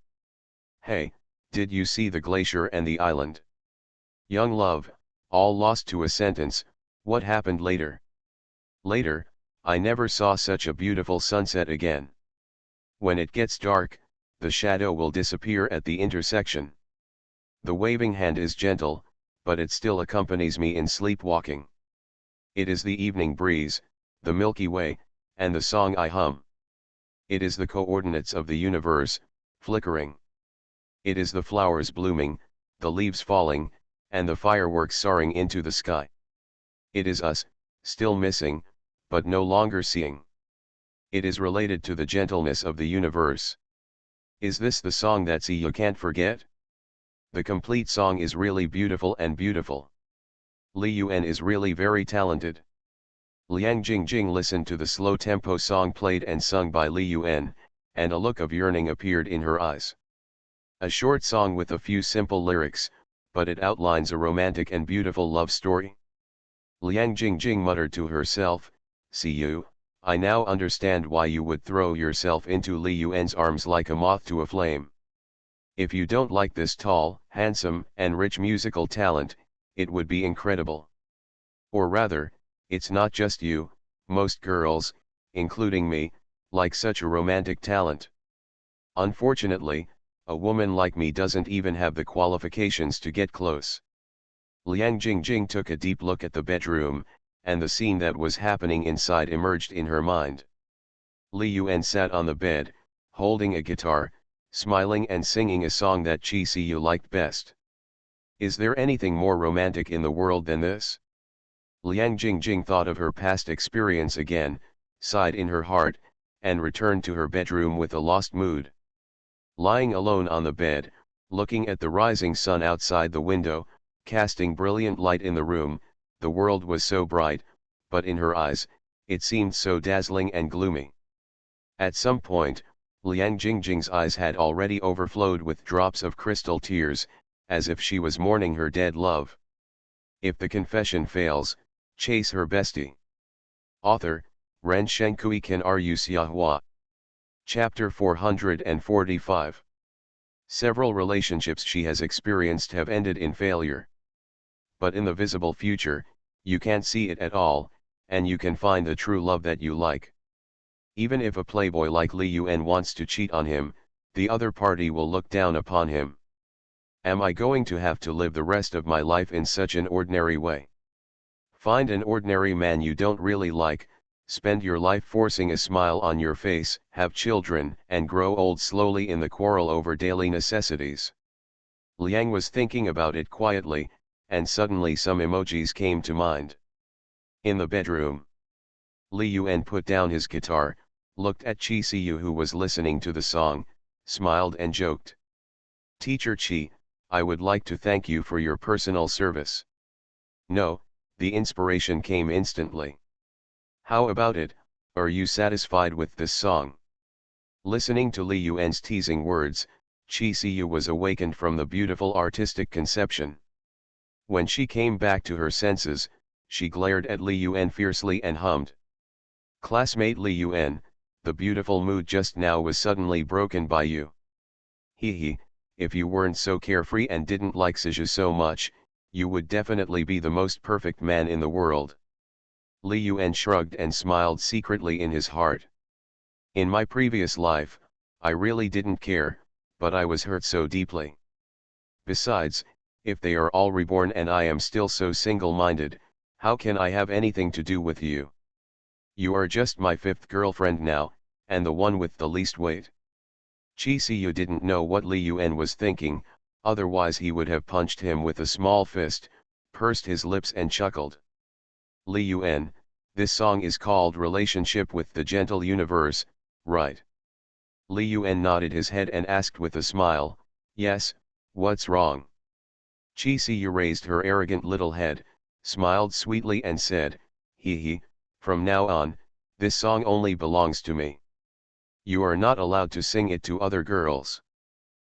Hey, did you see the glacier and the island? Young love, all lost to a sentence, what happened later? Later, I never saw such a beautiful sunset again. When it gets dark, the shadow will disappear at the intersection. The waving hand is gentle, but it still accompanies me in sleepwalking. It is the evening breeze, the Milky Way, and the song I hum. It is the coordinates of the universe, flickering. It is the flowers blooming, the leaves falling, and the fireworks soaring into the sky. It is us, still missing, but no longer seeing. It is related to the gentleness of the universe. Is this the song that see you can't forget? The complete song is really beautiful and beautiful. Li Yuan is really very talented. Liang Jingjing listened to the slow tempo song played and sung by Li Yuan, and a look of yearning appeared in her eyes. A short song with a few simple lyrics, but it outlines a romantic and beautiful love story. Liang Jingjing muttered to herself, "See you, I now understand why you would throw yourself into Li Yuan's arms like a moth to a flame. If you don't like this tall, handsome, and rich musical talent, it would be incredible. Or rather, it's not just you, most girls, including me, like such a romantic talent. Unfortunately, a woman like me doesn't even have the qualifications to get close." Liang Jingjing took a deep look at the bedroom, and the scene that was happening inside emerged in her mind. Li Yuan sat on the bed, holding a guitar, smiling and singing a song that Chi Siyu liked best. Is there anything more romantic in the world than this? Liang Jingjing thought of her past experience again, sighed in her heart, and returned to her bedroom with a lost mood. Lying alone on the bed, looking at the rising sun outside the window, casting brilliant light in the room, the world was so bright, but in her eyes, it seemed so dazzling and gloomy. At some point, Liang Jingjing's eyes had already overflowed with drops of crystal tears, as if she was mourning her dead love. If the confession fails, chase her bestie. Author, Ren Shenkui Kan Ru Xiahua. Chapter 445. Several relationships she has experienced have ended in failure. But in the visible future, you can't see it at all, and you can find the true love that you like. Even if a playboy like Li Yuan wants to cheat on him, the other party will look down upon him. Am I going to have to live the rest of my life in such an ordinary way? Find an ordinary man you don't really like, spend your life forcing a smile on your face, have children, and grow old slowly in the quarrel over daily necessities. Liang was thinking about it quietly, and suddenly some emojis came to mind. In the bedroom, Li Yuan put down his guitar, looked at Chi Siyu who was listening to the song, smiled and joked. "Teacher Chi, I would like to thank you for your personal service." "No," the inspiration came instantly. "How about it, are you satisfied with this song?" Listening to Li Yuan's teasing words, Chi Siyu was awakened from the beautiful artistic conception. When she came back to her senses, she glared at Li Yuan fiercely and hummed. "Classmate Li Yuan, the beautiful mood just now was suddenly broken by you. Hee, if you weren't so carefree and didn't like Siju so much, you would definitely be the most perfect man in the world." Li Yuan shrugged and smiled secretly in his heart. "In my previous life, I really didn't care, but I was hurt so deeply. Besides, if they are all reborn and I am still so single-minded, how can I have anything to do with you? You are just my fifth girlfriend now, and the one with the least weight." Chi Siyu didn't know what Li Yuan was thinking, otherwise he would have punched him with a small fist, pursed his lips and chuckled. "Li Yuan, this song is called Relationship with the Gentle Universe, right?" Li Yuan nodded his head and asked with a smile, "Yes, what's wrong?" Chi Siyu raised her arrogant little head, smiled sweetly and said, "Hee, from now on, this song only belongs to me. You are not allowed to sing it to other girls."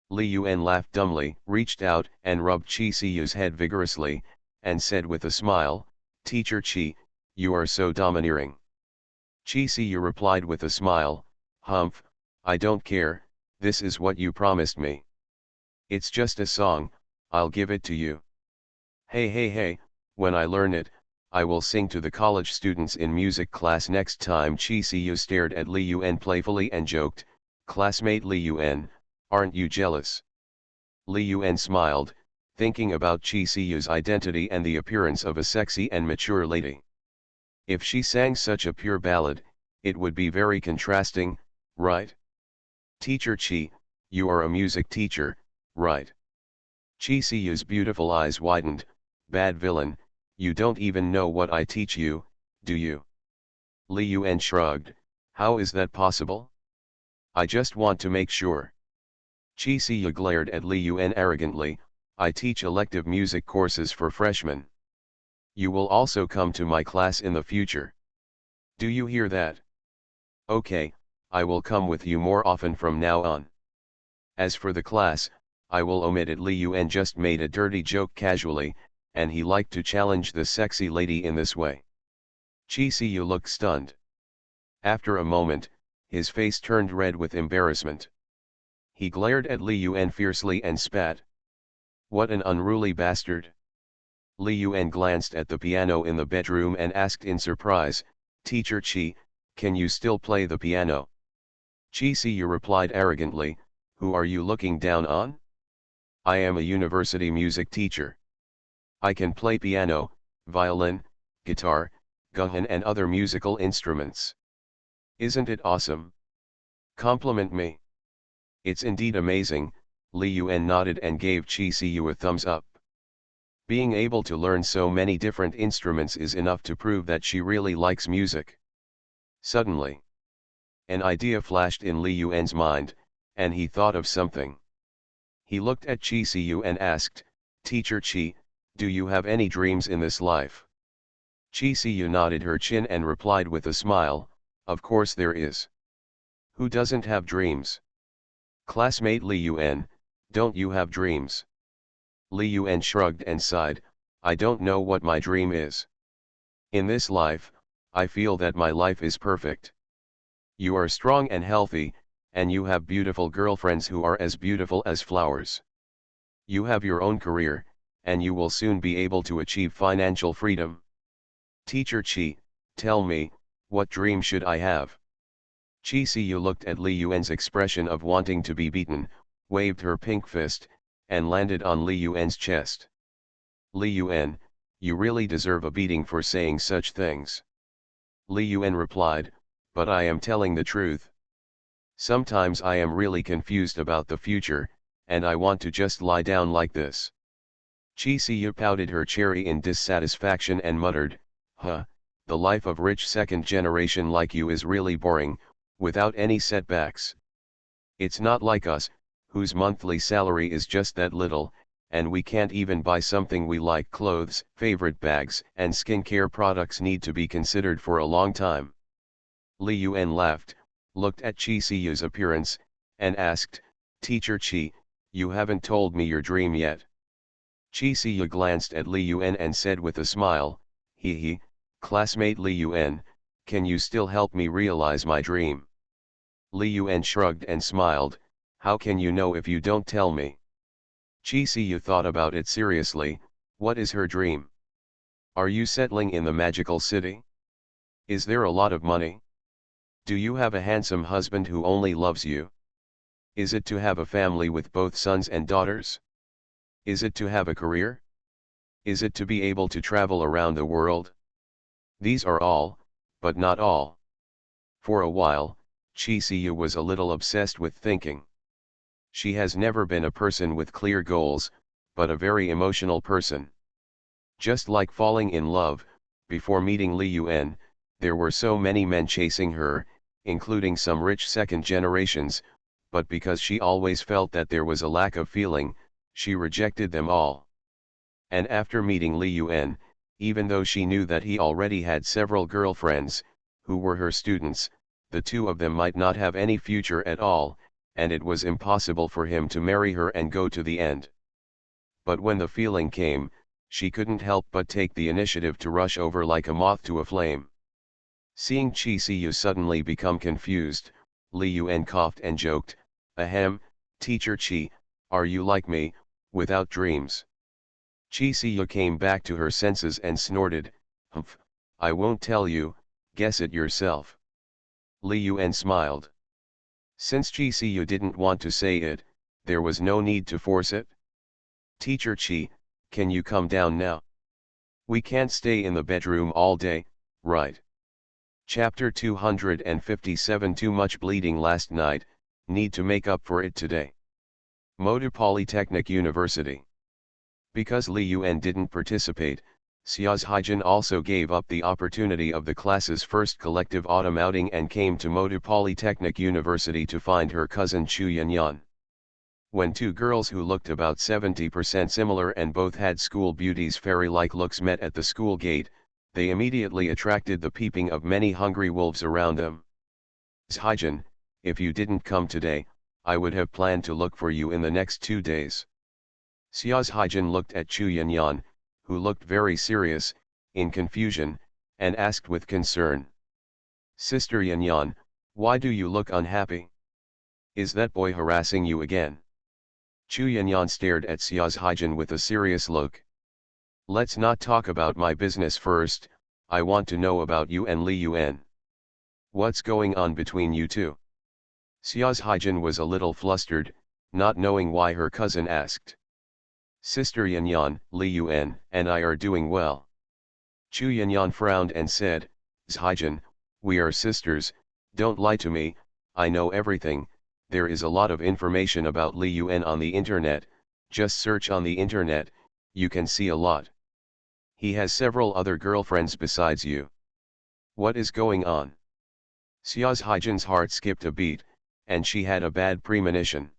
Li Yuan laughed dumbly, reached out and rubbed Chi Siyu's head vigorously, and said with a smile, "Teacher Chi, You are so domineering. Chi Siyu replied with a smile, Humph, I don't care, this is what you promised me. It's just a song, I'll give it to you. Hey hey hey, when I learn it, I will sing to the college students in music class next time. Chi Siyu stared at Li Yuan playfully and joked, Classmate Li Yuan, aren't you jealous? Li Yuan smiled, thinking about Chi Siyu's identity and the appearance of a sexy and mature lady. If she sang such a pure ballad, it would be very contrasting, right? Teacher Chi, you are a music teacher, right? Chi Siyu's beautiful eyes widened, bad villain, you don't even know what I teach you, do you? Li Yuan shrugged, how is that possible? I just want to make sure. Chi Siyu glared at Li Yuan arrogantly, I teach elective music courses for freshmen. You will also come to my class in the future. Do you hear that? Okay, I will come with you more often from now on. As for the class, I will omit it. Li Yuan just made a dirty joke casually, and he liked to challenge the sexy lady in this way. Chi Siyu looked stunned. After a moment, his face turned red with embarrassment. He glared at Li Yuan fiercely and spat. What an unruly bastard. Li Yuan glanced at the piano in the bedroom and asked in surprise, Teacher Chi, can you still play the piano? Chi Siyu replied arrogantly, who are you looking down on? I am a university music teacher. I can play piano, violin, guitar, gahan and other musical instruments. Isn't it awesome? Compliment me. It's indeed amazing, Li Yuan nodded and gave Chi Siyu a thumbs up. Being able to learn so many different instruments is enough to prove that she really likes music. Suddenly, an idea flashed in Li Yuan's mind, and he thought of something. He looked at Chi Siyu and asked, Teacher Chi, do you have any dreams in this life? Chi Siyu nodded her chin and replied with a smile, of course there is. Who doesn't have dreams? Classmate Li Yuan, don't you have dreams? Li Yuan shrugged and sighed, I don't know what my dream is. In this life, I feel that my life is perfect. You are strong and healthy, and you have beautiful girlfriends who are as beautiful as flowers. You have your own career, and you will soon be able to achieve financial freedom. Teacher Chi, tell me, what dream should I have? Chi Siyu looked at Li Yuan's expression of wanting to be beaten, waved her pink fist, and landed on Li Yuan's chest. Li Yuan, you really deserve a beating for saying such things. Li Yuan replied, but I am telling the truth. Sometimes I am really confused about the future, and I want to just lie down like this. Chi Siyu pouted her cherry in dissatisfaction and muttered, huh, the life of rich second generation like you is really boring, without any setbacks. It's not like us, whose monthly salary is just that little, and we can't even buy something we like. Clothes, favorite bags, and skincare products need to be considered for a long time. Li Yuan laughed, looked at Chi Siyu's appearance, and asked, Teacher Chi, you haven't told me your dream yet. Chi Siyu glanced at Li Yuan and said with a smile, he, classmate Li Yuan, can you still help me realize my dream? Li Yuan shrugged and smiled, how can you know if you don't tell me? Chi Siyu thought about it seriously, what is her dream? Are you settling in the magical city? Is there a lot of money? Do you have a handsome husband who only loves you? Is it to have a family with both sons and daughters? Is it to have a career? Is it to be able to travel around the world? These are all, but not all. For a while, Chi Siyu was a little obsessed with thinking. She has never been a person with clear goals, but a very emotional person. Just like falling in love, before meeting Li Yuan, there were so many men chasing her, including some rich second generations, but because she always felt that there was a lack of feeling, she rejected them all. And after meeting Li Yuan, even though she knew that he already had several girlfriends, who were her students, the two of them might not have any future at all, and it was impossible for him to marry her and go to the end. But when the feeling came, she couldn't help but take the initiative to rush over like a moth to a flame. Seeing Chi Siyu suddenly become confused, Li Yuan coughed and joked, "Ahem, teacher Chi, are you like me, without dreams?" Chi Siyu came back to her senses and snorted, "Humph, I won't tell you, guess it yourself." Li Yuan smiled. Since Chi Siyu didn't want to say it, there was no need to force it. "Teacher Chi, can you come down now? We can't stay in the bedroom all day, right?" Chapter 257. Too much bleeding last night, need to make up for it today. Modu Polytechnic University. Because Li Yuan didn't participate, Xia's Haijin also gave up the opportunity of the class's first collective autumn outing and came to Modu Polytechnic University to find her cousin Chu Yanyan. When two girls who looked about 70% similar and both had school beauties' fairy-like looks met at the school gate, they immediately attracted the peeping of many hungry wolves around them. "Haijin, if you didn't come today, I would have planned to look for you in the next 2 days." Xia's Haijin looked at Chu Yanyan, who looked very serious, in confusion, and asked with concern, "Sister Yanyan, why do you look unhappy? Is that boy harassing you again?" Chu Yanyan stared at Xia's Haijin with a serious look. "Let's not talk about my business first, I want to know about you and Li Yuan. What's going on between you two?" Xia's Haijin was a little flustered, not knowing why her cousin asked. "Sister Yanyan, Li Yuan, and I are doing well." Chu Yanyan frowned and said, "Haijin, we are sisters, don't lie to me, I know everything, there is a lot of information about Li Yuan on the internet, just search on the internet, you can see a lot. He has several other girlfriends besides you. What is going on?" Xia's Haijin's heart skipped a beat, and she had a bad premonition.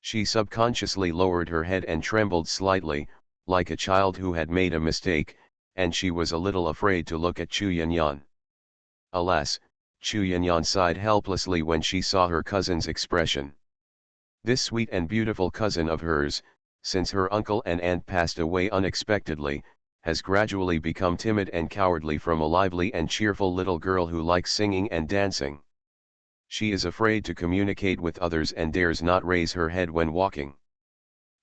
She subconsciously lowered her head and trembled slightly, like a child who had made a mistake, and she was a little afraid to look at Chu Yanyan. Alas, Chu Yanyan sighed helplessly when she saw her cousin's expression. This sweet and beautiful cousin of hers, since her uncle and aunt passed away unexpectedly, has gradually become timid and cowardly from a lively and cheerful little girl who likes singing and dancing. She is afraid to communicate with others and dares not raise her head when walking.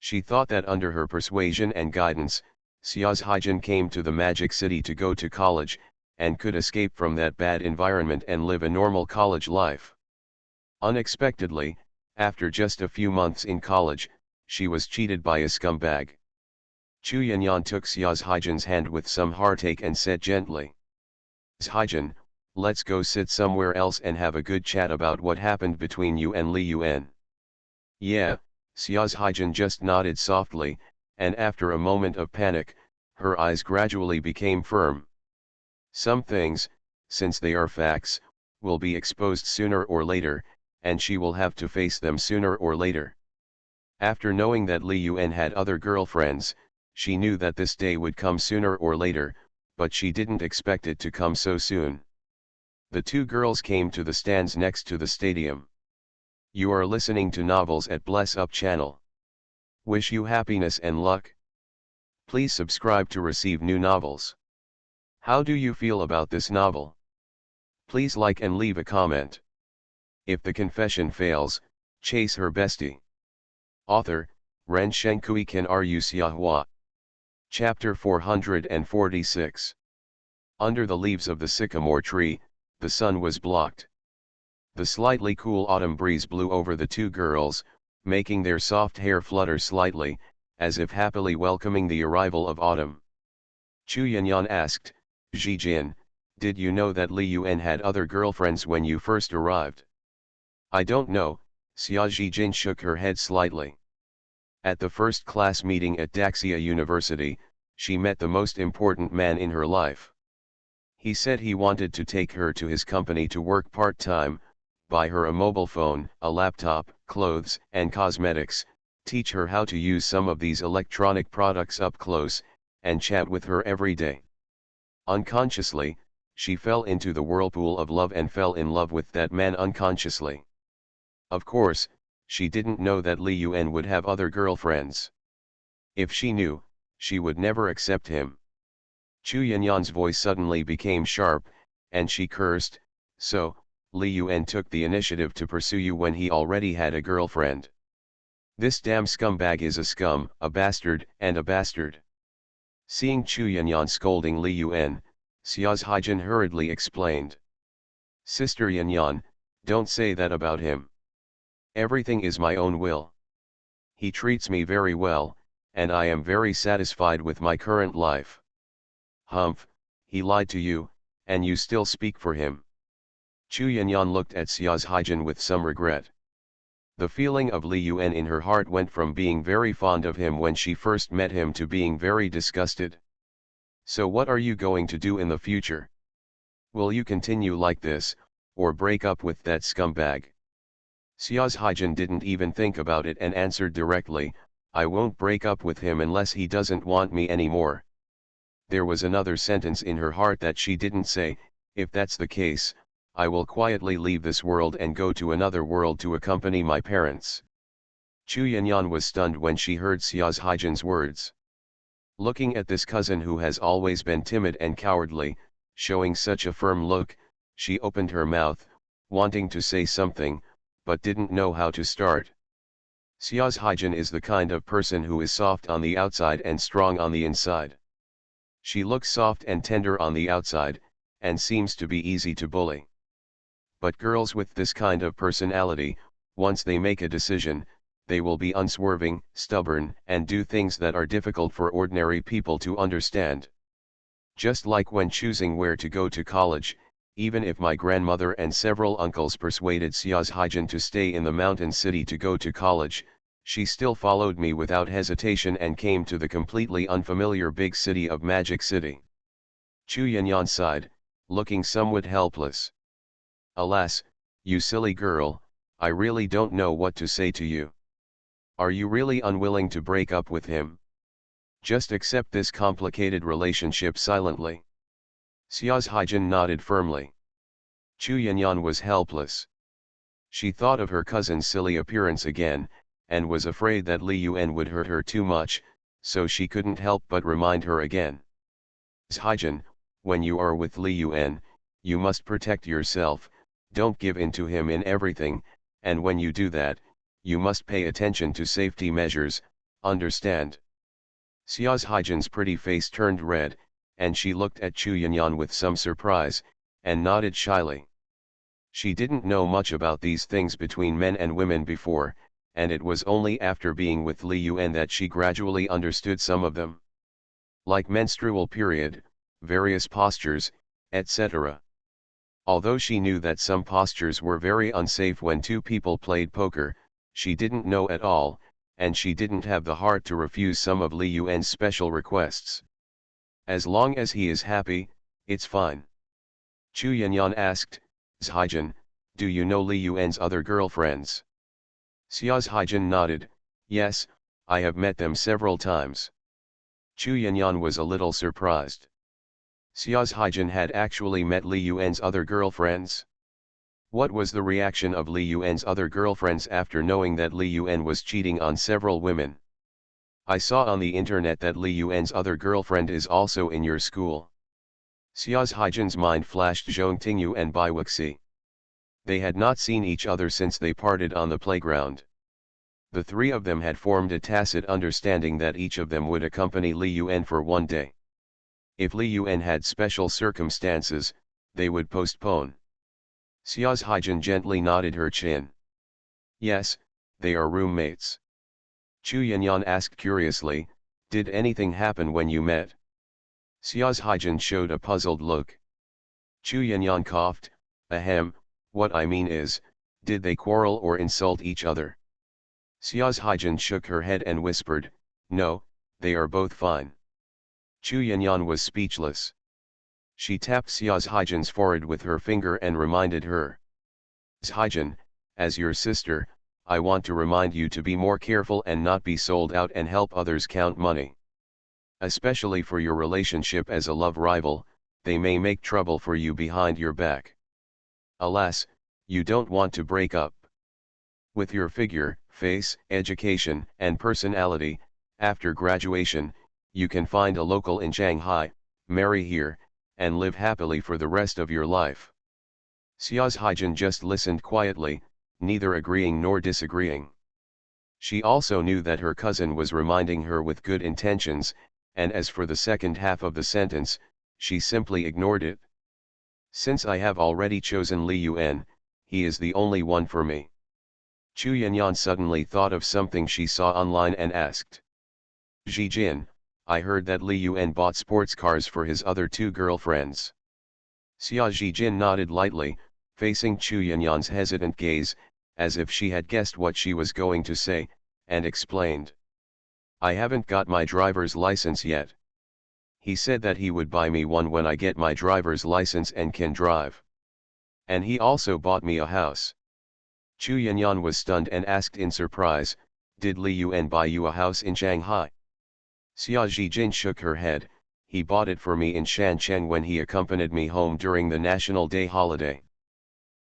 She thought that under her persuasion and guidance, Xia's Haijin came to the Magic City to go to college, and could escape from that bad environment and live a normal college life. Unexpectedly, after just a few months in college, she was cheated by a scumbag. Chu Yanyan took Xia's Haijin's hand with some heartache and said gently, "Haijin, let's go sit somewhere else and have a good chat about what happened between you and Li Yuan." "Yeah," Xia's Haijin just nodded softly, and after a moment of panic, her eyes gradually became firm. Some things, since they are facts, will be exposed sooner or later, and she will have to face them sooner or later. After knowing that Li Yuan had other girlfriends, she knew that this day would come sooner or later, but she didn't expect it to come so soon. The two girls came to the stands next to the stadium. You are listening to Novels at Bless Up channel. Wish you happiness and luck. Please subscribe to receive new novels. How do you feel about this novel? Please like and leave a comment. If the confession fails, chase her bestie. Author, Ren Shenkui Ken Ru Xiahua. Chapter 446. Under the leaves of the sycamore tree, the sun was blocked. The slightly cool autumn breeze blew over the two girls, making their soft hair flutter slightly, as if happily welcoming the arrival of autumn. Chu Yanyan asked, "Zijin, did you know that Li Yuan had other girlfriends when you first arrived?" "I don't know," Xia Zijin shook her head slightly. At the first class meeting at Daxia University, she met the most important man in her life. He said he wanted to take her to his company to work part-time, buy her a mobile phone, a laptop, clothes and cosmetics, teach her how to use some of these electronic products up close, and chat with her every day. Unconsciously, she fell into the whirlpool of love and fell in love with that man unconsciously. Of course, she didn't know that Li Yuan would have other girlfriends. If she knew, she would never accept him. Chu Yanyan's voice suddenly became sharp, and she cursed, so, Li Yuan took the initiative to pursue you when he already had a girlfriend. This damn scumbag is a scum, a bastard, and a bastard. Seeing Chu Yanyan scolding Li Yuan, Xiao's Haijin hurriedly explained. Sister Yanyan, don't say that about him. Everything is my own will. He treats me very well, and I am very satisfied with my current life. Humph, he lied to you, and you still speak for him. Chu Yanyan looked at Xiao's Haijin with some regret. The feeling of Li Yuan in her heart went from being very fond of him when she first met him to being very disgusted. So what are you going to do in the future? Will you continue like this, or break up with that scumbag? Xiao's Haijin didn't even think about it and answered directly, I won't break up with him unless he doesn't want me anymore. There was another sentence in her heart that she didn't say, if that's the case, I will quietly leave this world and go to another world to accompany my parents. Chu Yanyan was stunned when she heard Xiao's Haijin's words. Looking at this cousin who has always been timid and cowardly, showing such a firm look, she opened her mouth, wanting to say something, but didn't know how to start. Xiao's Haijin is the kind of person who is soft on the outside and strong on the inside. She looks soft and tender on the outside, and seems to be easy to bully. But girls with this kind of personality, once they make a decision, they will be unswerving, stubborn, and do things that are difficult for ordinary people to understand. Just like when choosing where to go to college, even if my grandmother and several uncles persuaded Xiao's Haijin to stay in the mountain city to go to college, she still followed me without hesitation and came to the completely unfamiliar big city of Magic City. Chu Yanyan sighed, looking somewhat helpless. Alas, you silly girl, I really don't know what to say to you. Are you really unwilling to break up with him? Just accept this complicated relationship silently. Xiao's Haijin nodded firmly. Chu Yanyan was helpless. She thought of her cousin's silly appearance again, and was afraid that Li Yuan would hurt her too much, so she couldn't help but remind her again. Haijin, when you are with Li Yuan, you must protect yourself, don't give in to him in everything, and when you do that, you must pay attention to safety measures, understand? Xiao's Haijin's pretty face turned red, and she looked at Chu Yanyan with some surprise, and nodded shyly. She didn't know much about these things between men and women before, and it was only after being with Li Yuan that she gradually understood some of them. Like menstrual period, various postures, etc. Although she knew that some postures were very unsafe when two people played poker, she didn't know at all, and she didn't have the heart to refuse some of Li Yuan's special requests. As long as he is happy, it's fine. Chu Yanyan asked, Haijin, do you know Li Yuan's other girlfriends? Xiao's Haijin nodded, yes, I have met them several times. Chu Yanyan was a little surprised. Xiao's Haijin had actually met Li Yuan's other girlfriends? What was the reaction of Li Yuan's other girlfriends after knowing that Li Yuan was cheating on several women? I saw on the internet that Li Yuan's other girlfriend is also in your school. Xiao's Haijin's mind flashed Zhong Tingyu and Bai Wuxi. They had not seen each other since they parted on the playground. The three of them had formed a tacit understanding that each of them would accompany Li Yuan for one day. If Li Yuan had special circumstances, they would postpone. Xiao's Haijin gently nodded her chin. Yes, they are roommates. Chu Yanyan asked curiously, did anything happen when you met? Xiao's Haijin showed a puzzled look. Chu Yanyan coughed, ahem, what I mean is, did they quarrel or insult each other? Xiao's Haijin shook her head and whispered, no, they are both fine. Chu Yanyan was speechless. She tapped Xiao's Haijin's forehead with her finger and reminded her. Haijin, as your sister, I want to remind you to be more careful and not be sold out and help others count money. Especially for your relationship as a love rival, they may make trouble for you behind your back. Alas, you don't want to break up. With your figure, face, education, and personality, after graduation, you can find a local in Shanghai, marry here, and live happily for the rest of your life. Xia's Haijin just listened quietly, neither agreeing nor disagreeing. She also knew that her cousin was reminding her with good intentions, and as for the second half of the sentence, she simply ignored it. Since I have already chosen Li Yuan, he is the only one for me. Chu Yanyan suddenly thought of something she saw online and asked. Jin, I heard that Li Yuan bought sports cars for his other two girlfriends. Xia Jin nodded lightly, facing Chu Yanyan's hesitant gaze, as if she had guessed what she was going to say, and explained. I haven't got my driver's license yet. He said that he would buy me one when I get my driver's license and can drive. And he also bought me a house. Chu Yanyan was stunned and asked in surprise, did Li Yuan buy you a house in Shanghai? Xia Jin shook her head, he bought it for me in Shancheng when he accompanied me home during the National Day holiday.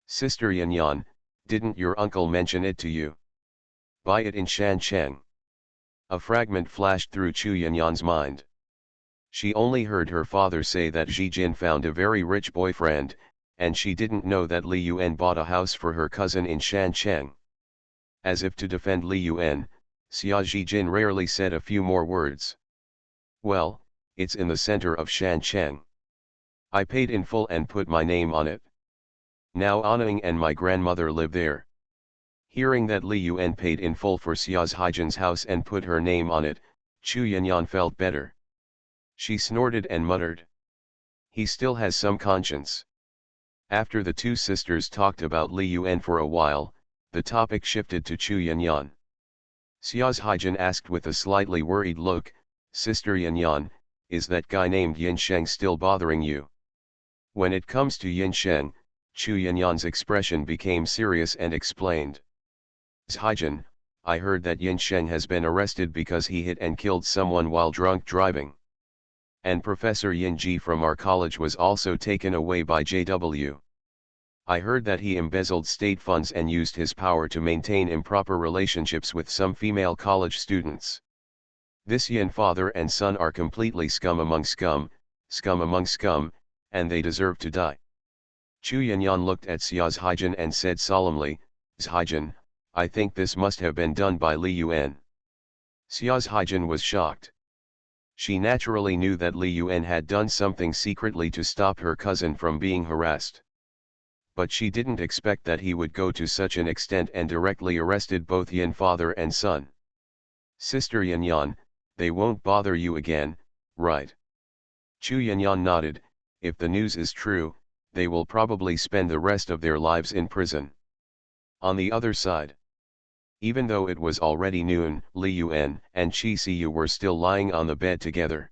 Sister Yanyan, didn't your uncle mention it to you? Buy it in Shancheng. A fragment flashed through Chu Yanyan's mind. She only heard her father say that Jin found a very rich boyfriend, and she didn't know that Li Yuan bought a house for her cousin in Shancheng. As if to defend Li Yuan, Xia Jin rarely said a few more words. Well, it's in the center of Shancheng. I paid in full and put my name on it. Now Anning and my grandmother live there. Hearing that Li Yuan paid in full for Xia's Haijin's house and put her name on it, Chu Yanyan felt better. She snorted and muttered. He still has some conscience. After the two sisters talked about Li Yuan for a while, the topic shifted to Chu Yanyan. Xia's Haijin asked with a slightly worried look, Sister Yanyan, is that guy named Yin Sheng still bothering you? When it comes to Yin Sheng, Chu Yanyan's expression became serious and explained. Haijin, I heard that Yin Sheng has been arrested because he hit and killed someone while drunk driving. And Professor Yin Ji from our college was also taken away by JW. I heard that he embezzled state funds and used his power to maintain improper relationships with some female college students. This Yin father and son are completely scum among scum, and they deserve to die. Chu Yanyan looked at Xia's Haijin and said solemnly, Haijin, I think this must have been done by Li Yuan. Xia's Haijin was shocked. She naturally knew that Li Yuan had done something secretly to stop her cousin from being harassed. But she didn't expect that he would go to such an extent and directly arrested both Yin father and son. Sister Yanyan, they won't bother you again, right? Chu Yanyan nodded, if the news is true, they will probably spend the rest of their lives in prison. On the other side, even though it was already noon, Li Yuan and Qi Siyu were still lying on the bed together.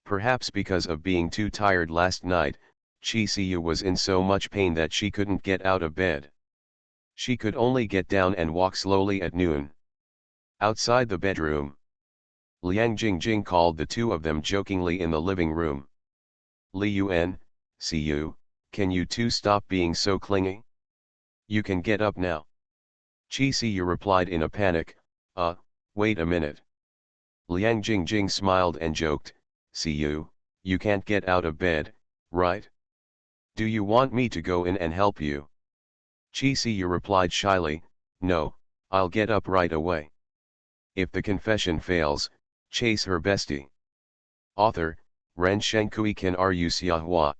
Perhaps because of being too tired last night, Qi Siyu was in so much pain that she couldn't get out of bed. She could only get down and walk slowly at noon. Outside the bedroom, Liang Jingjing called the two of them jokingly in the living room. Li Yuan, Siyu, can you two stop being so clingy? You can get up now. Qi Siyu replied in a panic, wait a minute. Liang Jingjing smiled and joked, Siyu, you can't get out of bed, right? Do you want me to go in and help you? Qi Siyu replied shyly, no, I'll get up right away. If the confession fails, chase her bestie. Author, Ren Shenkui Kan Ru Xiahua.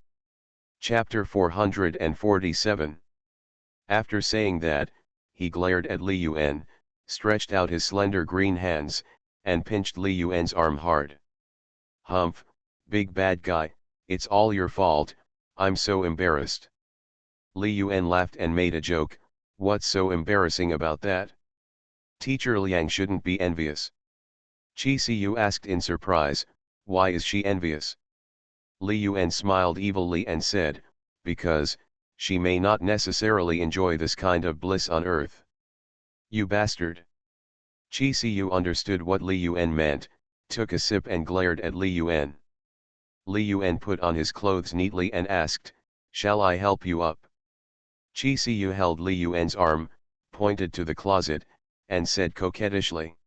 Chapter 447. After saying that, he glared at Li Yuan, stretched out his slender green hands, and pinched Li Yuan's arm hard. Humph, big bad guy, it's all your fault, I'm so embarrassed. Li Yuan laughed and made a joke, what's so embarrassing about that? Teacher Liang shouldn't be envious. Qi Siyu asked in surprise, why is she envious? Li Yuan smiled evilly and said, because, she may not necessarily enjoy this kind of bliss on earth. You bastard. Qi Siyu understood what Li Yuan meant, took a sip and glared at Li Yuan. Li Yuan put on his clothes neatly and asked, shall I help you up? Qi Siyu held Li Yuan's arm, pointed to the closet, and said coquettishly.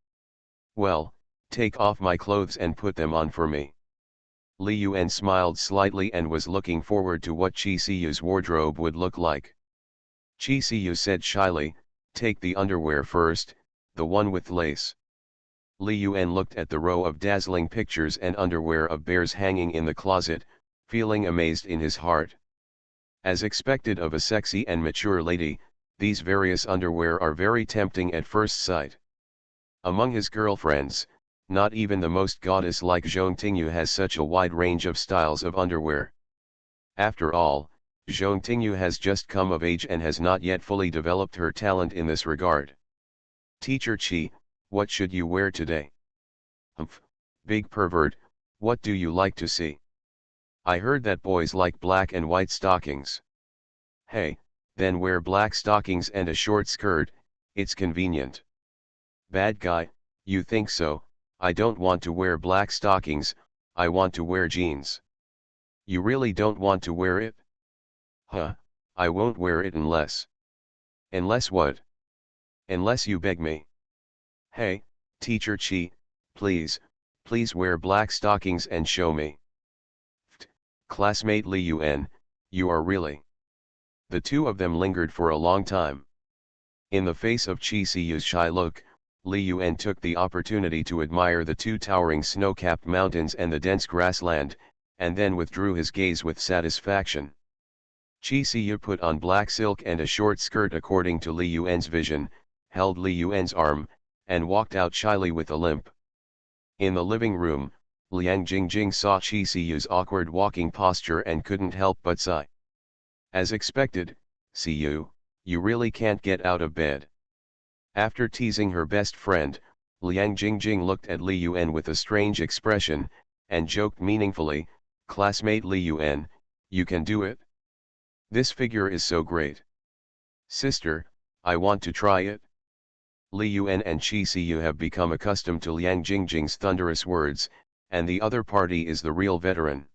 Well, Take off my clothes and put them on for me. Li Yuan smiled slightly and was looking forward to what Chi Siyu's wardrobe would look like. Chi Siyu said shyly, take the underwear first, the one with lace. Li Yuan looked at the row of dazzling pictures and underwear of bears hanging in the closet, feeling amazed in his heart. As expected of a sexy and mature lady, these various underwear are very tempting at first sight. Among his girlfriends, not even the most goddess-like Zhong Tingyu has such a wide range of styles of underwear. After all, Zhong Tingyu has just come of age and has not yet fully developed her talent in this regard. Teacher Chi, what should you wear today? Humph, big pervert, what do you like to see? I heard that boys like black and white stockings. Hey, then wear black stockings and a short skirt, it's convenient. Bad guy, you think so? I don't want to wear black stockings, I want to wear jeans. You really don't want to wear it? Huh, I won't wear it unless. Unless what? Unless you beg me. Hey, Teacher Chi, please wear black stockings and show me. Classmate Li Yuan, you are really. The two of them lingered for a long time. In the face of Chi Siyu's shy look, Li Yuan took the opportunity to admire the two towering snow-capped mountains and the dense grassland, and then withdrew his gaze with satisfaction. Chi Siyu put on black silk and a short skirt according to Li Yuan's vision, held Li Yuan's arm, and walked out shyly with a limp. In the living room, Liang Jingjing saw Chi Siyu's awkward walking posture and couldn't help but sigh. As expected, Siyu, you really can't get out of bed. After teasing her best friend, Liang Jingjing looked at Li Yuan with a strange expression, and joked meaningfully, classmate Li Yuan, you can do it? This figure is so great. Sister, I want to try it. Li Yuan and Chi Siyu have become accustomed to Liang Jingjing's thunderous words, and the other party is the real veteran.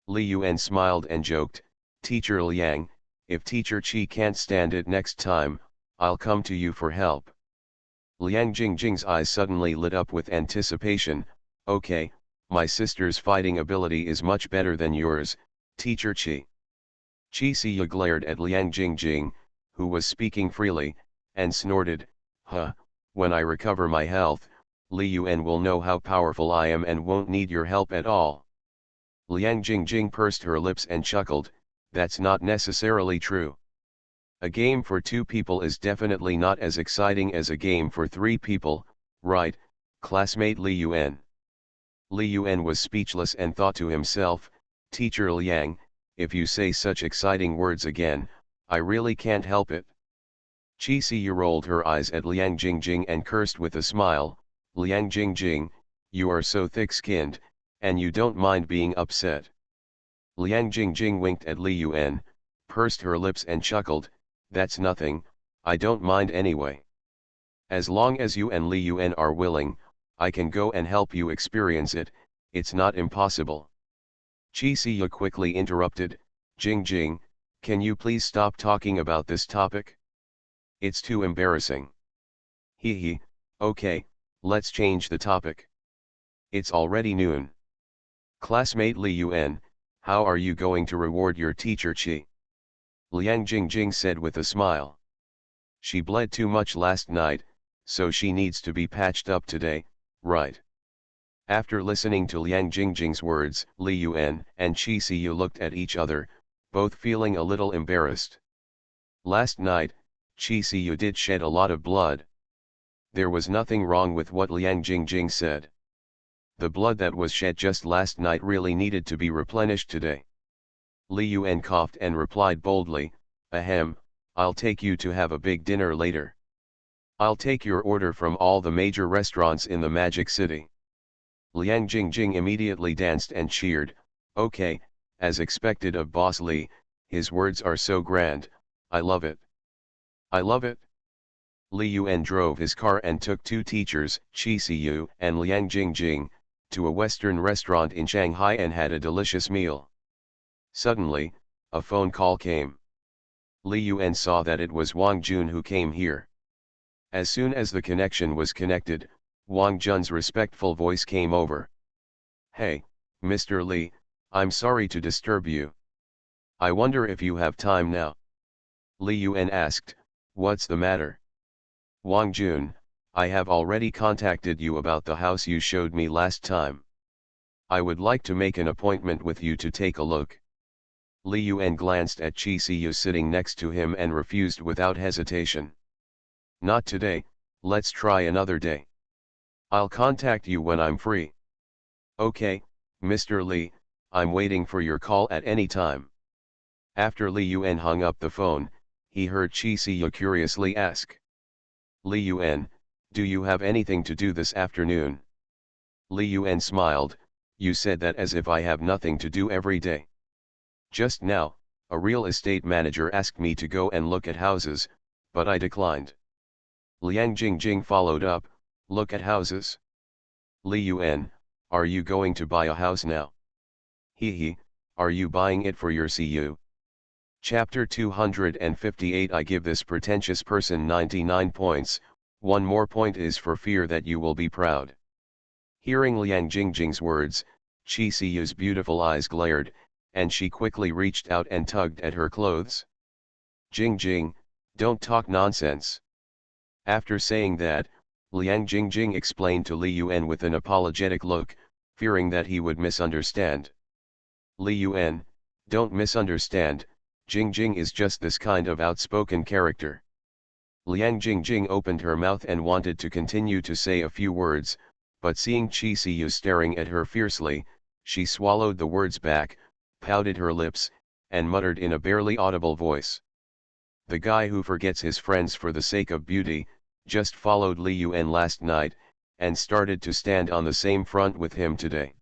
Li Yuan smiled and joked, Teacher Liang, if Teacher Chi can't stand it next time, I'll come to you for help. Liang Jingjing's eyes suddenly lit up with anticipation, okay, my sister's fighting ability is much better than yours, Teacher Chi. Chi Siyu glared at Liang Jingjing, who was speaking freely, and snorted, huh, when I recover my health, Li Yuan will know how powerful I am and won't need your help at all. Liang Jingjing pursed her lips and chuckled, that's not necessarily true. A game for 2 people is definitely not as exciting as a game for 3 people, right, classmate Li Yuan? Li Yuan was speechless and thought to himself, Teacher Liang, if you say such exciting words again, I really can't help it. Chi Siyu rolled her eyes at Liang Jingjing and cursed with a smile, Liang Jingjing, you are so thick-skinned, and you don't mind being upset. Liang Jingjing winked at Li Yuan, pursed her lips and chuckled, that's nothing, I don't mind anyway. As long as you and Li Yuan are willing, I can go and help you experience it, it's not impossible. Chi Siyu quickly interrupted, Jingjing, can you please stop talking about this topic? It's too embarrassing. Hee, okay, let's change the topic. It's already noon. Classmate Li Yuan, how are you going to reward your teacher Chi? Liang Jingjing said with a smile. She bled too much last night, so she needs to be patched up today, right? After listening to Liang Jingjing's words, Li Yuan and Chi Siyu looked at each other, both feeling a little embarrassed. Last night, Chi Siyu did shed a lot of blood. There was nothing wrong with what Liang Jingjing said. The blood that was shed just last night really needed to be replenished today. Li Yuan coughed and replied boldly, ahem, I'll take you to have a big dinner later. I'll take your order from all the major restaurants in the Magic City. Liang Jingjing immediately danced and cheered, okay, as expected of Boss Li, his words are so grand, I love it. I love it. Li Yuan drove his car and took 2 teachers, Chi Siyu and Liang Jingjing, to a Western restaurant in Shanghai and had a delicious meal. Suddenly, a phone call came. Li Yuan saw that it was Wang Jun who came here. As soon as the connection was connected, Wang Jun's respectful voice came over. "Hey, Mr. Li, I'm sorry to disturb you. I wonder if you have time now?" Li Yuan asked, "What's the matter?" "Wang Jun, I have already contacted you about the house you showed me last time. I would like to make an appointment with you to take a look." Li Yuan glanced at Qi Siyu sitting next to him and refused without hesitation. "Not today, let's try another day. I'll contact you when I'm free." "Okay, Mr. Li, I'm waiting for your call at any time." After Li Yuan hung up the phone, he heard Qi Siyu curiously ask, "Li Yuan, do you have anything to do this afternoon?" Li Yuan smiled, "You said that as if I have nothing to do every day. Just now, a real estate manager asked me to go and look at houses, but I declined." Liang Jingjing followed up, "Look at houses? Li Yuan, are you going to buy a house now? He, are you buying it for your CU?" Chapter 258. I give this pretentious person 99 points, one more point is for fear that you will be proud. Hearing Liang Jingjing's words, Qi Siyu's beautiful eyes glared, and she quickly reached out and tugged at her clothes. "Jingjing, don't talk nonsense." After saying that, Liang Jingjing explained to Li Yuan with an apologetic look, fearing that he would misunderstand. "Li Yuan, don't misunderstand, Jingjing is just this kind of outspoken character." Liang Jingjing opened her mouth and wanted to continue to say a few words, but seeing Qi Siyu staring at her fiercely, she swallowed the words back, pouted her lips, and muttered in a barely audible voice, "The guy who forgets his friends for the sake of beauty, just followed Li Yuan last night, and started to stand on the same front with him today."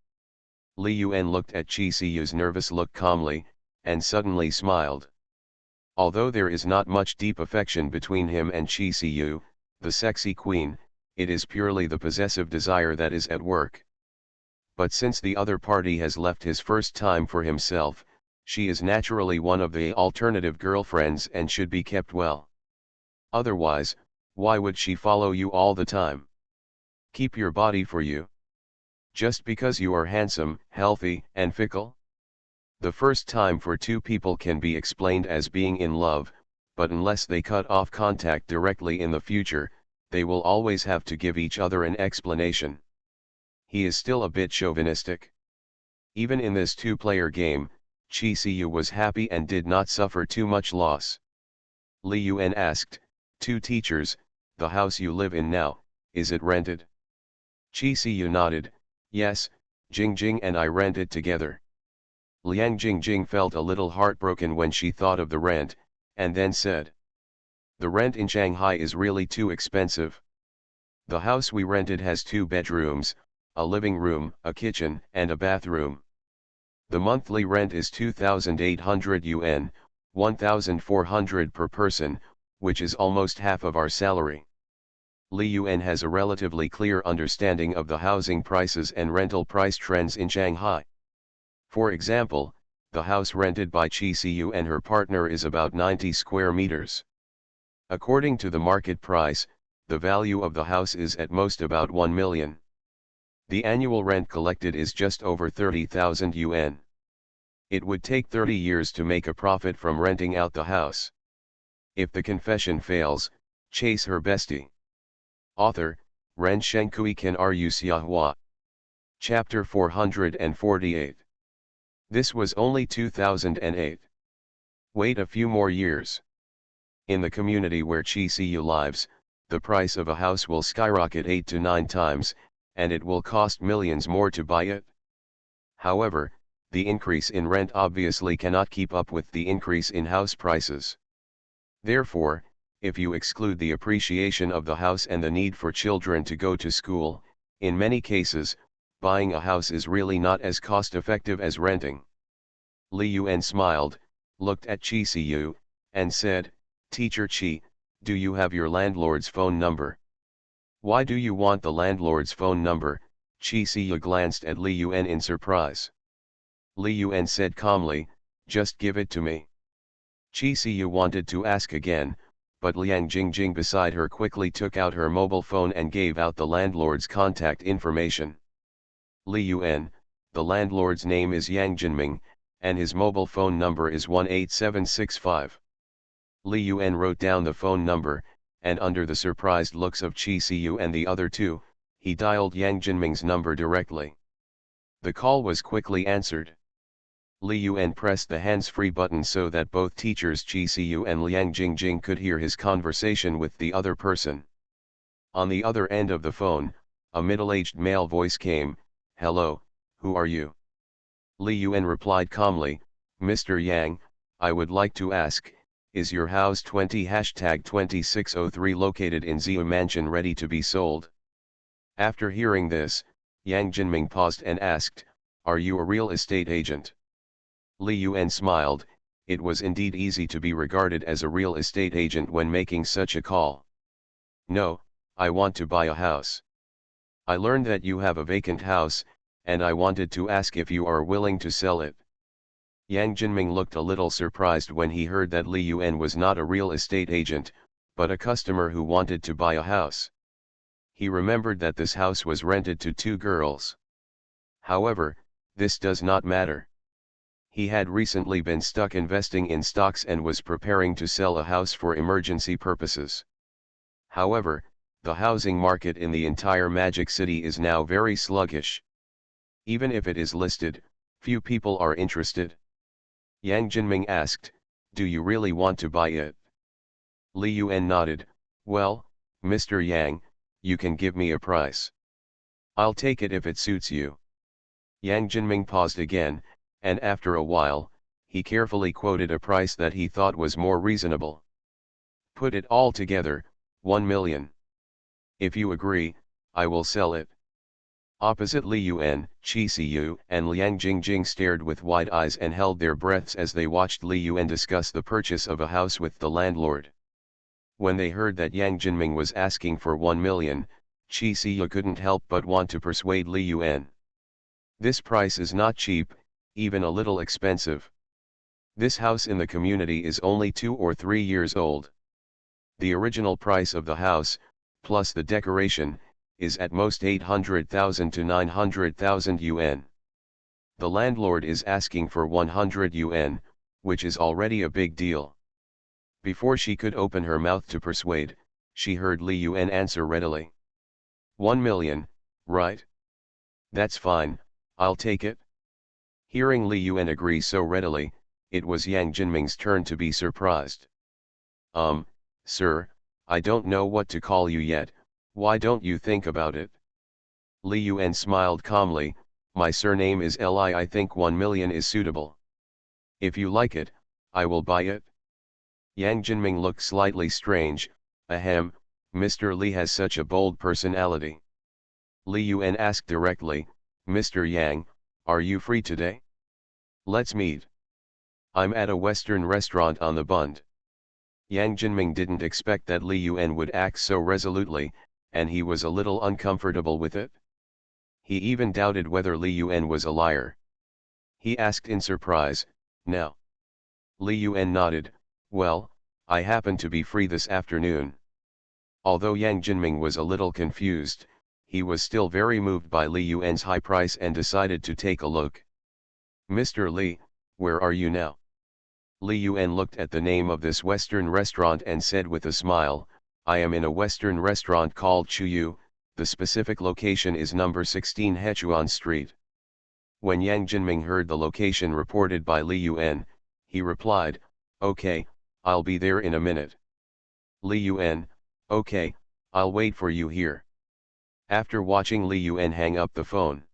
Li Yuan looked at Qi Siyu's nervous look calmly, and suddenly smiled. Although there is not much deep affection between him and Qi Siyu, the sexy queen, it is purely the possessive desire that is at work. But since the other party has left his first time for himself, she is naturally one of the alternative girlfriends and should be kept well. Otherwise, why would she follow you all the time? Keep your body for you. Just because you are handsome, healthy, and fickle? The first time for two people can be explained as being in love, but unless they cut off contact directly in the future, they will always have to give each other an explanation. He is still a bit chauvinistic. Even in this two-player game, Qi Siyu was happy and did not suffer too much loss. Li Yuan asked, "Two teachers, the house you live in now, is it rented?" Qi Siyu nodded, "Yes, Jingjing and I rent it together." Liang Jingjing felt a little heartbroken when she thought of the rent, and then said, "The rent in Shanghai is really too expensive. The house we rented has 2 bedrooms, a living room, a kitchen, and a bathroom. The monthly rent is 2,800 yuan, 1,400 per person, which is almost half of our salary." Li Yuan has a relatively clear understanding of the housing prices and rental price trends in Shanghai. For example, the house rented by Qi Siyu and her partner is about 90 square meters. According to the market price, the value of the house is at most about 1 million. The annual rent collected is just over 30,000 yuan. It would take 30 years to make a profit from renting out the house. If the confession fails, chase her bestie. Author, Ren Shenkui Kan Ru Xiahua. Chapter 448. This was only 2008. Wait a few more years. In the community where Qi Siyu lives, the price of a house will skyrocket 8 to 9 times, and it will cost millions more to buy it. However, the increase in rent obviously cannot keep up with the increase in house prices. Therefore, if you exclude the appreciation of the house and the need for children to go to school, in many cases, buying a house is really not as cost-effective as renting. Li Yuan smiled, looked at Qi Siyu, and said, "Teacher Qi, do you have your landlord's phone number?" "Why do you want the landlord's phone number?" Qi Siyu glanced at Li Yuan in surprise. Li Yuan said calmly, "Just give it to me." Qi Siyu wanted to ask again, but Liang Jingjing beside her quickly took out her mobile phone and gave out the landlord's contact information. Li Yuan, the landlord's name is Yang Jinming, and his mobile phone number is 18765. Li Yuan wrote down the phone number, and under the surprised looks of Qi Siyu and the other two, he dialed Yang Jinming's number directly. The call was quickly answered. Li Yuan pressed the hands-free button so that both teachers Qi Siyu and Liang Jingjing could hear his conversation with the other person. On the other end of the phone, a middle-aged male voice came, "Hello, who are you?" Li Yuan replied calmly, "Mr. Yang, I would like to ask, is your house 20#2603 located in Ziyu Mansion ready to be sold?" After hearing this, Yang Jinming paused and asked, "Are you a real estate agent?" Li Yuan smiled. It was indeed easy to be regarded as a real estate agent when making such a call. "No, I want to buy a house. I learned that you have a vacant house, and I wanted to ask if you are willing to sell it." Yang Jinming looked a little surprised when he heard that Li Yuan was not a real estate agent, but a customer who wanted to buy a house. He remembered that this house was rented to two girls. However, this does not matter. He had recently been stuck investing in stocks and was preparing to sell a house for emergency purposes. However, the housing market in the entire Magic City is now very sluggish. Even if it is listed, few people are interested. Yang Jinming asked, "Do you really want to buy it?" Li Yuan nodded, "Well, Mr. Yang, you can give me a price. I'll take it if it suits you." Yang Jinming paused again, and after a while, he carefully quoted a price that he thought was more reasonable. "Put it all together, 1 million. If you agree, I will sell it." Opposite Li Yuan, Qi Siyu and Liang Jingjing stared with wide eyes and held their breaths as they watched Li Yuan discuss the purchase of a house with the landlord. When they heard that Yang Jinming was asking for 1 million, Qi Siyu couldn't help but want to persuade Li Yuan. "This price is not cheap, even a little expensive. This house in the community is only 2 or 3 years old. The original price of the house, plus the decoration, is at most 800,000 to 900,000 yuan. The landlord is asking for 100 yuan, which is already a big deal." Before she could open her mouth to persuade, she heard Li Yuan answer readily. 1 million, right? That's fine, I'll take it." Hearing Li Yuan agree so readily, it was Yang Jinming's turn to be surprised. Sir, I don't know what to call you yet, why don't you think about it?" Li Yuan smiled calmly, "My surname is Li. I think 1 million is suitable. If you like it, I will buy it." Yang Jinming looked slightly strange. "Ahem, Mr. Li has such a bold personality." Li Yuan asked directly, "Mr. Yang, are you free today? Let's meet. I'm at a Western restaurant on the Bund." Yang Jinming didn't expect that Li Yuan would act so resolutely, and he was a little uncomfortable with it. He even doubted whether Li Yuan was a liar. He asked in surprise, "Now?" Li Yuan nodded, "Well, I happen to be free this afternoon." Although Yang Jinming was a little confused, he was still very moved by Li Yuan's high price and decided to take a look. "Mr. Li, where are you now?" Li Yuan looked at the name of this Western restaurant and said with a smile, "I am in a Western restaurant called Chuyu, the specific location is number 16 Hechuan Street." When Yang Jinming heard the location reported by Li Yuan, he replied, "Okay, I'll be there in a minute." Li Yuan, "Okay, I'll wait for you here." After watching Li Yuan hang up the phone,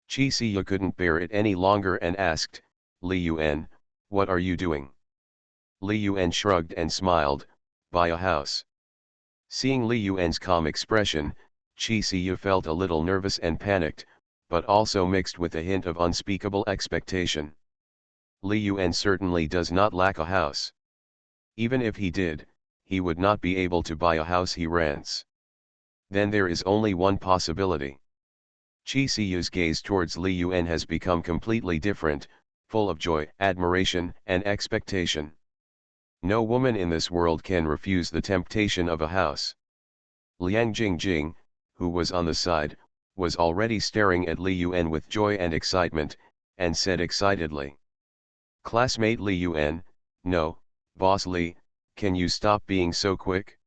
Qi Siyu couldn't bear it any longer and asked, "Li Yuan, what are you doing?" Li Yuan shrugged and smiled, "Buy a house." Seeing Li Yuan's calm expression, Qi Siyu felt a little nervous and panicked, but also mixed with a hint of unspeakable expectation. Li Yuan certainly does not lack a house. Even if he did, he would not be able to buy a house he rents. Then there is only one possibility. Qi Siyu's gaze towards Li Yuan has become completely different, full of joy, admiration, and expectation. No woman in this world can refuse the temptation of a house. Liang Jingjing, who was on the side, was already staring at Li Yuan with joy and excitement, and said excitedly. Classmate Li Yuan, no, Boss Li, can you stop being so quick?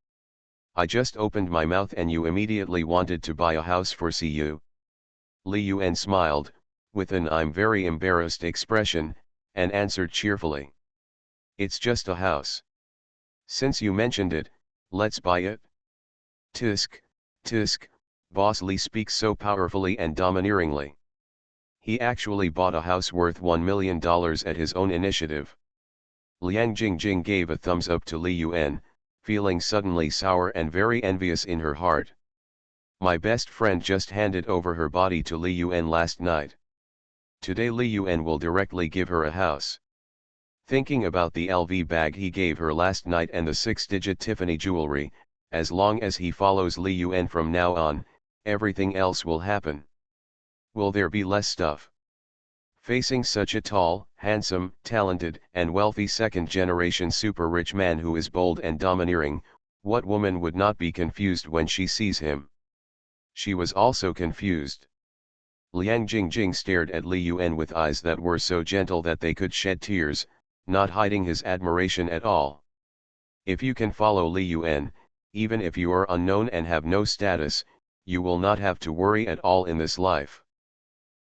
I just opened my mouth and you immediately wanted to buy a house for CU. Li Yuan smiled, with an I'm very embarrassed expression, and answered cheerfully. It's just a house. Since you mentioned it, let's buy it. Tisk, tisk, Boss Li speaks so powerfully and domineeringly. He actually bought a house worth $1 million at his own initiative. Liang Jingjing gave a thumbs up to Li Yuan, feeling suddenly sour and very envious in her heart. My best friend just handed over her body to Li Yuan last night. Today Li Yuan will directly give her a house. Thinking about the LV bag he gave her last night and the 6-digit Tiffany jewelry, as long as he follows Li Yuan from now on, everything else will happen. Will there be less stuff? Facing such a tall, handsome, talented, and wealthy second-generation super-rich man who is bold and domineering, what woman would not be confused when she sees him? She was also confused. Liang Jingjing stared at Li Yuan with eyes that were so gentle that they could shed tears, not hiding his admiration at all. If you can follow Li Yuan, even if you are unknown and have no status, you will not have to worry at all in this life.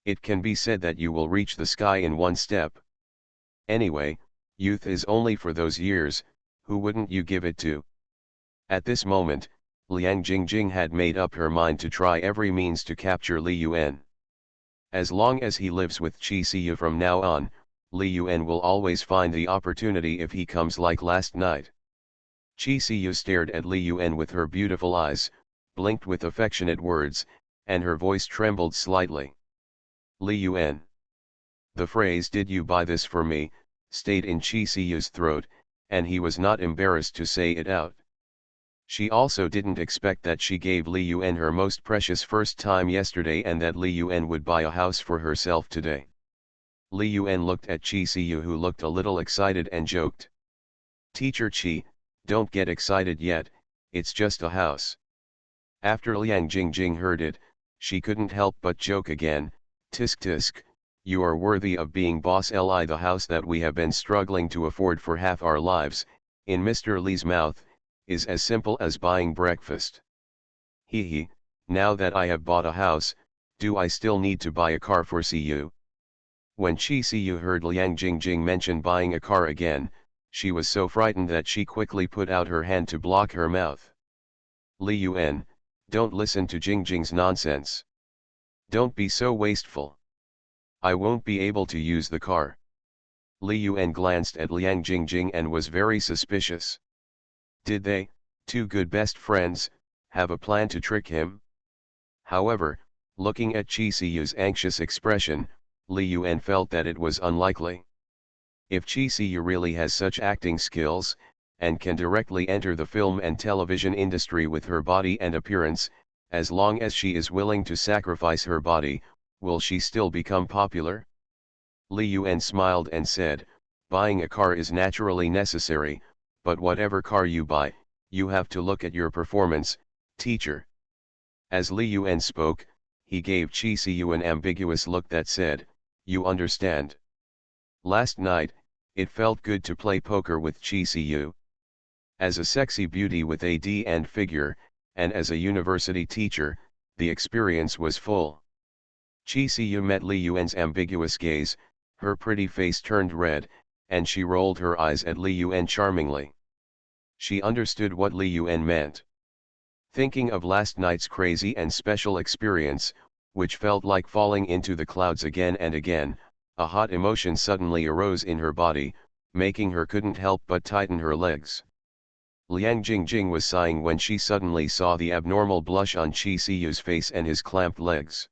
It can be said that you will reach the sky in one step. Anyway, youth is only for those years, who wouldn't you give it to? At this moment, Liang Jingjing had made up her mind to try every means to capture Li Yuan. As long as he lives with Qi Siyu from now on, Li Yuan will always find the opportunity if he comes like last night. Qi Siyu stared at Li Yuan with her beautiful eyes, blinked with affectionate words, and her voice trembled slightly. Li Yuan. The phrase "did you buy this for me" stayed in Qi Siyu's throat, and he was not embarrassed to say it out. She also didn't expect that she gave Li Yuan her most precious first time yesterday and that Li Yuan would buy a house for herself today. Li Yuan looked at Qi Siyu, who looked a little excited, and joked. Teacher Qi, don't get excited yet, it's just a house. After Liang Jingjing heard it, she couldn't help but joke again. Tisk tisk, you are worthy of being boss Li. The house that we have been struggling to afford for half our lives, in Mr. Li's mouth, is as simple as buying breakfast. Hee hee, now that I have bought a house, do I still need to buy a car for CU? When Qi Siyu heard Liang Jingjing mention buying a car again, she was so frightened that she quickly put out her hand to block her mouth. Li Yuan, don't listen to Jingjing's nonsense. Don't be so wasteful. I won't be able to use the car. Li Yuan glanced at Liang Jingjing and was very suspicious. Did they, two good best friends, have a plan to trick him? However, looking at Qi Siyu's anxious expression, Li Yuan felt that it was unlikely. If Qi Siyu really has such acting skills, and can directly enter the film and television industry with her body and appearance, as long as she is willing to sacrifice her body, will she still become popular? Li Yuan smiled and said, buying a car is naturally necessary, but whatever car you buy, you have to look at your performance, teacher. As Li Yuan spoke, he gave Qi Siyu an ambiguous look that said, you understand. Last night, it felt good to play poker with Qi Siyu. As a sexy beauty with a D&D figure, and as a university teacher, the experience was full. Qi Siyu met Li Yuan's ambiguous gaze, her pretty face turned red, and she rolled her eyes at Li Yuan charmingly. She understood what Li Yuan meant. Thinking of last night's crazy and special experience, which felt like falling into the clouds again and again, a hot emotion suddenly arose in her body, making her couldn't help but tighten her legs. Liang Jingjing was sighing when she suddenly saw the abnormal blush on Qi Siyu's face and his clamped legs.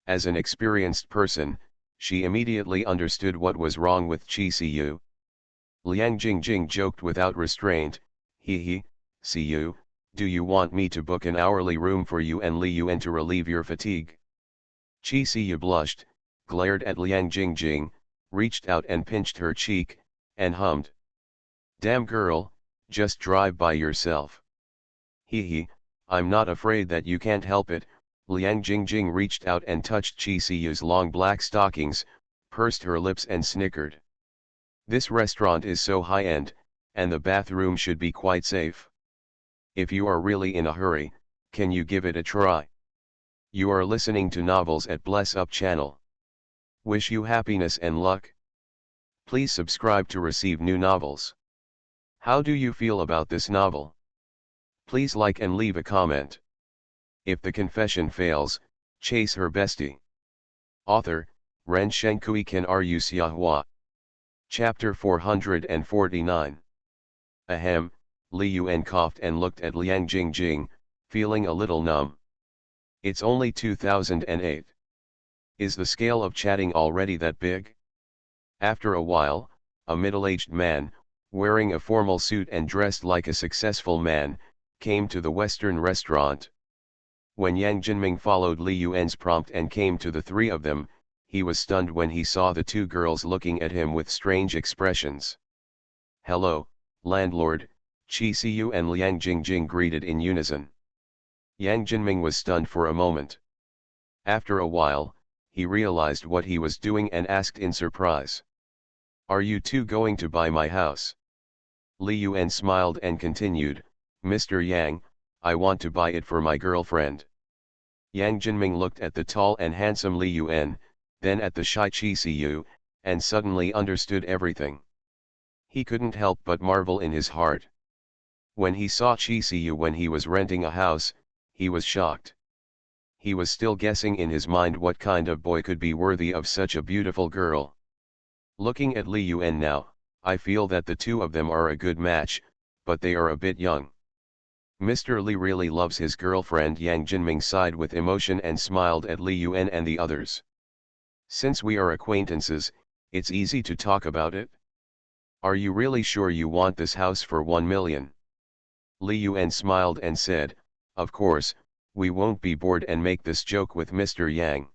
As an experienced person, she immediately understood what was wrong with Qi Siyu. Liang Jingjing joked without restraint, hee hee, Siyu, do you want me to book an hourly room for you and Li Yuan to relieve your fatigue? Qi Siyu blushed, glared at Liang Jingjing, reached out and pinched her cheek, and hummed. Damn girl, just drive by yourself. Hee hee, I'm not afraid that you can't help it. Liang Jingjing reached out and touched Chi Siyu's long black stockings, pursed her lips and snickered. This restaurant is so high-end, and the bathroom should be quite safe. If you are really in a hurry, can you give it a try? You are listening to Novels at Bless Up channel. Wish you happiness and luck. Please subscribe to receive new novels. How do you feel about this novel? Please like and leave a comment. If the confession fails, chase her bestie. Author, Ren Shenkui Kan Ru Xiahua. Chapter 449. Ahem, Li Yuan coughed and looked at Liang Jingjing, feeling a little numb. It's only 2008. Is the scale of chatting already that big? After a while, a middle-aged man, wearing a formal suit and dressed like a successful man, came to the Western restaurant. When Yang Jinming followed Li Yuan's prompt and came to the three of them, he was stunned when he saw the two girls looking at him with strange expressions. "Hello, landlord," Chi Siyu and Liang Jingjing greeted in unison. Yang Jinming was stunned for a moment. After a while, he realized what he was doing and asked in surprise. "Are you two going to buy my house?" Li Yuan smiled and continued, "Mr. Yang, I want to buy it for my girlfriend." Yang Jinming looked at the tall and handsome Li Yuan, then at the shy Chi Siyu, and suddenly understood everything. He couldn't help but marvel in his heart. When he saw Chi Siyu when he was renting a house, he was shocked. He was still guessing in his mind what kind of boy could be worthy of such a beautiful girl. Looking at Li Yuan now, I feel that the two of them are a good match, but they are a bit young. Mr. Li really loves his girlfriend. Yang Jinming sighed with emotion and smiled at Li Yuan and the others. Since we are acquaintances, it's easy to talk about it. Are you really sure you want this house for 1 million? Li Yuan smiled and said, "Of course, we won't be bored and make this joke with Mr. Yang."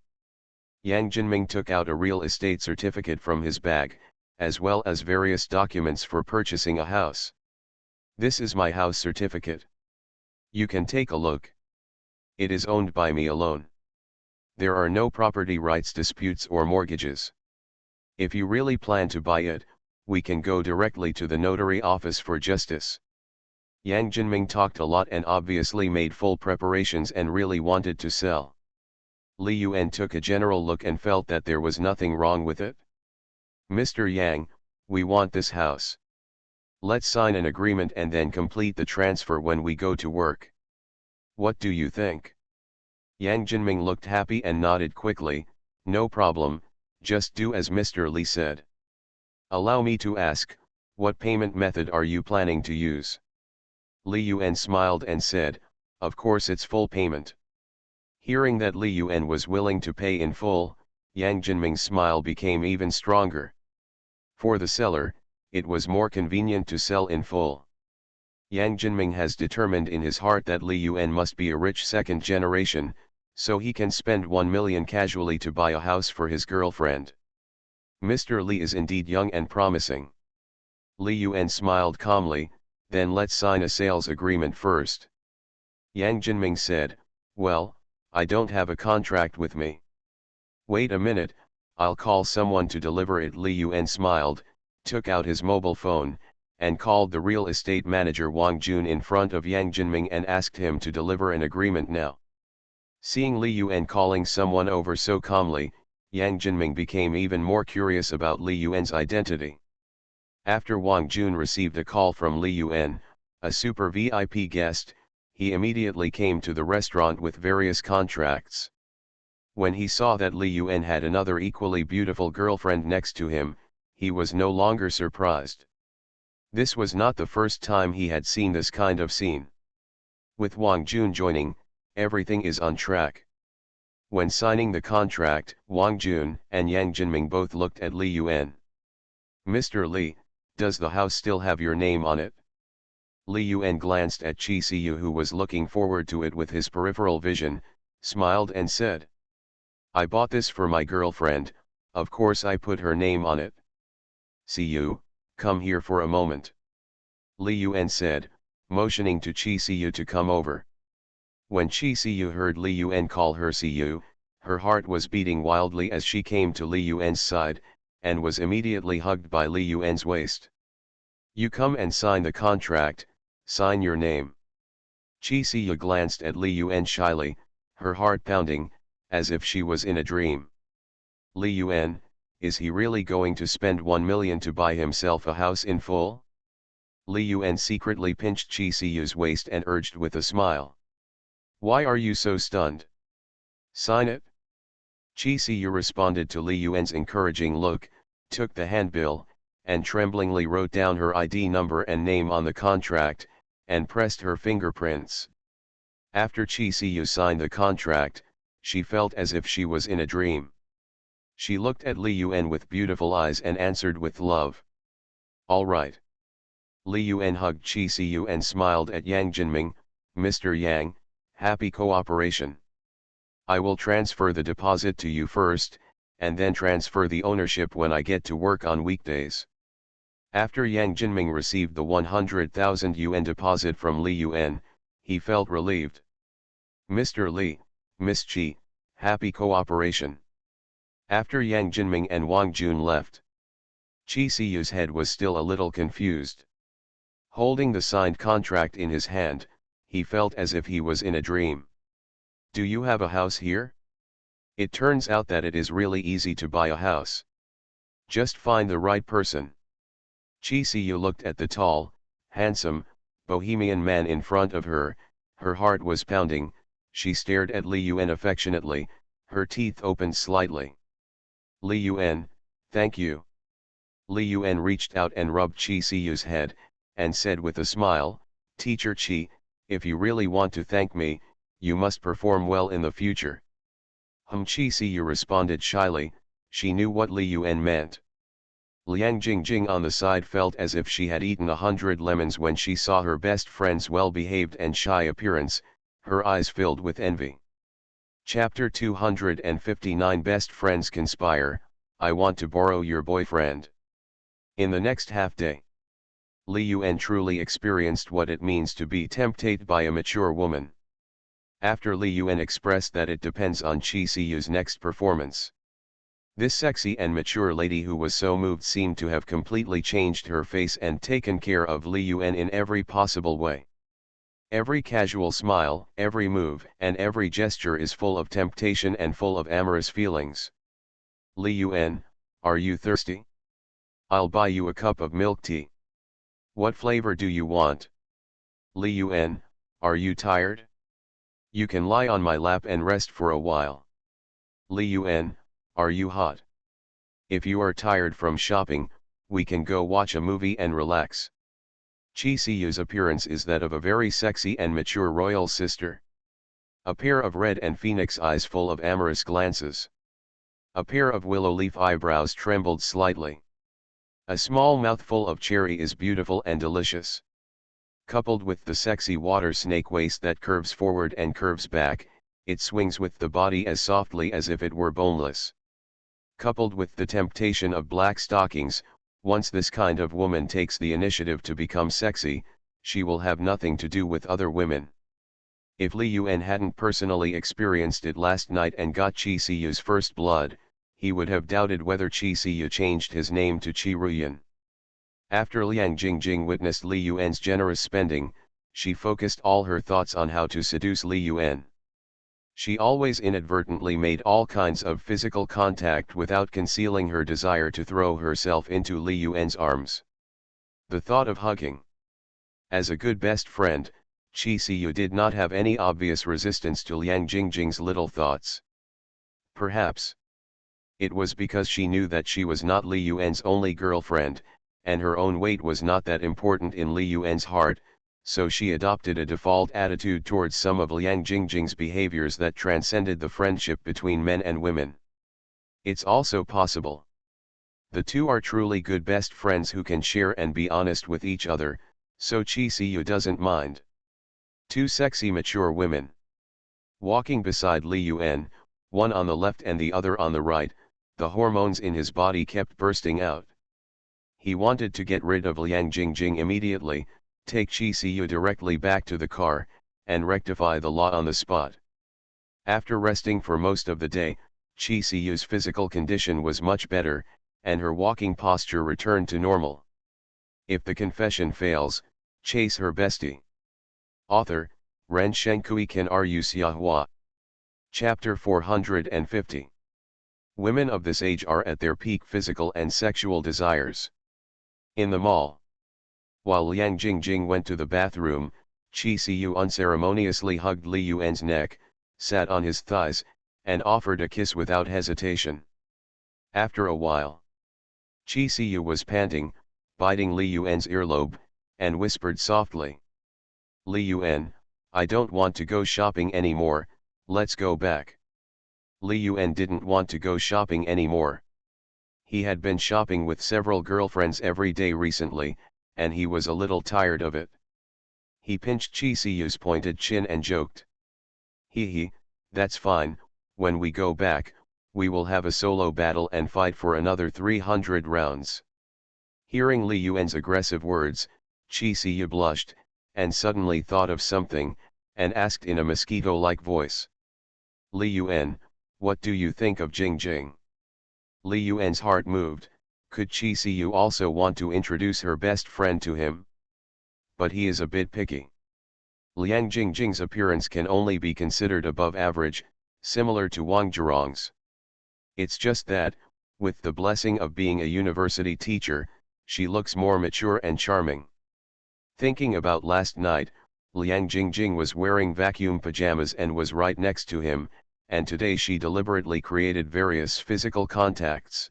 Yang Jinming took out a real estate certificate from his bag, as well as various documents for purchasing a house. "This is my house certificate. You can take a look. It is owned by me alone. There are no property rights disputes or mortgages. If you really plan to buy it, we can go directly to the notary office for justice." Yang Jinming talked a lot and obviously made full preparations and really wanted to sell. Li Yuan took a general look and felt that there was nothing wrong with it. "Mr. Yang, we want this house. Let's sign an agreement and then complete the transfer when we go to work. What do you think?" Yang Jinming looked happy and nodded quickly, "No problem, just do as Mr. Li said." "Allow me to ask, what payment method are you planning to use?" Li Yuan smiled and said, "Of course it's full payment." Hearing that Li Yuan was willing to pay in full, Yang Jinming's smile became even stronger. For the seller, it was more convenient to sell in full. Yang Jinming has determined in his heart that Li Yuan must be a rich second generation, so he can spend 1 million casually to buy a house for his girlfriend. Mr. Li is indeed young and promising. Li Yuan smiled calmly, "Then let's sign a sales agreement first." Yang Jinming said, "Well, I don't have a contract with me." "Wait a minute, I'll call someone to deliver it." Li Yuan smiled, took out his mobile phone, and called the real estate manager Wang Jun in front of Yang Jinming and asked him to deliver an agreement now. Seeing Li Yuan calling someone over so calmly, Yang Jinming became even more curious about Li Yuan's identity. After Wang Jun received a call from Li Yuan, a super VIP guest, he immediately came to the restaurant with various contracts. When he saw that Li Yuan had another equally beautiful girlfriend next to him, he was no longer surprised. This was not the first time he had seen this kind of scene. With Wang Jun joining, everything is on track. When signing the contract, Wang Jun and Yang Jinming both looked at Li Yuan. "Mr. Li, does the house still have your name on it?" Li Yuan glanced at Chi Siyu, who was looking forward to it with his peripheral vision, smiled and said, "I bought this for my girlfriend, of course I put her name on it." "Siyu, come here for a moment." Li Yuan said, motioning to Qi Siyu to come over. When Qi Siyu heard Li Yuan call her Siyu, her heart was beating wildly as she came to Li Yuan's side, and was immediately hugged by Li Yuan's waist. "You come and sign the contract, sign your name." Qi Siyu glanced at Li Yuan shyly, her heart pounding, as if she was in a dream. Li Yuan, is he really going to spend 1 million to buy himself a house in full? Li Yuan secretly pinched Qi Siyu's waist and urged with a smile. "Why are you so stunned? Sign it." Qi Siyu responded to Li Yuan's encouraging look, took the handbill, and tremblingly wrote down her ID number and name on the contract, and pressed her fingerprints. After Qi Siyu signed the contract, she felt as if she was in a dream. She looked at Li Yuan with beautiful eyes and answered with love. "All right." Li Yuan hugged Qi Siyu and smiled at Yang Jinming. "Mr. Yang, happy cooperation. I will transfer the deposit to you first, and then transfer the ownership when I get to work on weekdays." After Yang Jinming received the 100,000 yuan deposit from Li Yuan, he felt relieved. "Mr. Li, Miss Qi, happy cooperation." After Yang Jinming and Wang Jun left, Qi Siyu's head was still a little confused. Holding the signed contract in his hand, he felt as if he was in a dream. "Do you have a house here? It turns out that it is really easy to buy a house. Just find the right person." Qi Siyu looked at the tall, handsome, bohemian man in front of her, her heart was pounding. She stared at Li Yuan affectionately, her teeth opened slightly. "Li Yuan, thank you." Li Yuan reached out and rubbed Qi Siyu's head, and said with a smile, "Teacher Qi, if you really want to thank me, you must perform well in the future." Qi Siyu responded shyly, she knew what Li Yuan meant. Liang Jingjing on the side felt as if she had eaten 100 lemons when she saw her best friend's well-behaved and shy appearance, her eyes filled with envy. Chapter 259 Best Friends Conspire, I Want to Borrow Your Boyfriend. In the next half-day, Li Yuan truly experienced what it means to be tempted by a mature woman. After Li Yuan expressed that it depends on Qi Siyu's next performance. This sexy and mature lady who was so moved seemed to have completely changed her face and taken care of Li Yuan in every possible way. Every casual smile, every move, and every gesture is full of temptation and full of amorous feelings. "Li Yuan, are you thirsty? I'll buy you a cup of milk tea. What flavor do you want? Li Yuan, are you tired? You can lie on my lap and rest for a while. Li Yuan, are you hot? If you are tired from shopping, we can go watch a movie and relax." Qi Siyu's appearance is that of a very sexy and mature royal sister. A pair of red and phoenix eyes full of amorous glances. A pair of willow leaf eyebrows trembled slightly. A small mouthful of cherry is beautiful and delicious. Coupled with the sexy water snake waist that curves forward and curves back, it swings with the body as softly as if it were boneless. Coupled with the temptation of black stockings, once this kind of woman takes the initiative to become sexy, she will have nothing to do with other women. If Li Yuan hadn't personally experienced it last night and got Qi Siyu's first blood, he would have doubted whether Qi Siyu changed his name to Qi Ruyan. After Liang Jingjing witnessed Li Yuan's generous spending, she focused all her thoughts on how to seduce Li Yuan. She always inadvertently made all kinds of physical contact without concealing her desire to throw herself into Li Yuan's arms. The thought of hugging. As a good best friend, Qi Siyu did not have any obvious resistance to Liang Jingjing's little thoughts. Perhaps it was because she knew that she was not Li Yuan's only girlfriend, and her own weight was not that important in Li Yuan's heart, so she adopted a default attitude towards some of Liang Jingjing's behaviors that transcended the friendship between men and women. It's also possible the two are truly good best friends who can share and be honest with each other, so Qi Siyu doesn't mind. Two sexy mature women. Walking beside Li Yuan, one on the left and the other on the right, the hormones in his body kept bursting out. He wanted to get rid of Liang Jingjing immediately, take Chi Siyu directly back to the car, and rectify the law on the spot. After resting for most of the day, Chi Siyu's physical condition was much better, and her walking posture returned to normal. If the confession fails, chase her bestie. Author, Ren Shenkui Ken Ru Xiahua. Chapter 450. Women of this age are at their peak physical and sexual desires. In the mall. While Liang Jingjing went to the bathroom, Chi Siyu unceremoniously hugged Li Yuan's neck, sat on his thighs, and offered a kiss without hesitation. After a while, Chi Siyu was panting, biting Li Yuan's earlobe, and whispered softly, "Li Yuan, I don't want to go shopping anymore, let's go back." Li Yuan didn't want to go shopping anymore. He had been shopping with several girlfriends every day recently, and he was a little tired of it. He pinched Chi Siyu's pointed chin and joked, "Hee, that's fine, when we go back, we will have a solo battle and fight for another 300 rounds." Hearing Li Yuan's aggressive words, Chi Siyu blushed, and suddenly thought of something, and asked in a mosquito-like voice, "Li Yuan, what do you think of Jingjing?" Li Yuan's heart moved. Could Chi Siyu also want to introduce her best friend to him? But he is a bit picky. Liang Jingjing's appearance can only be considered above average, similar to Wang Zhirong's. It's just that, with the blessing of being a university teacher, she looks more mature and charming. Thinking about last night, Liang Jingjing was wearing vacuum pajamas and was right next to him, and today she deliberately created various physical contacts.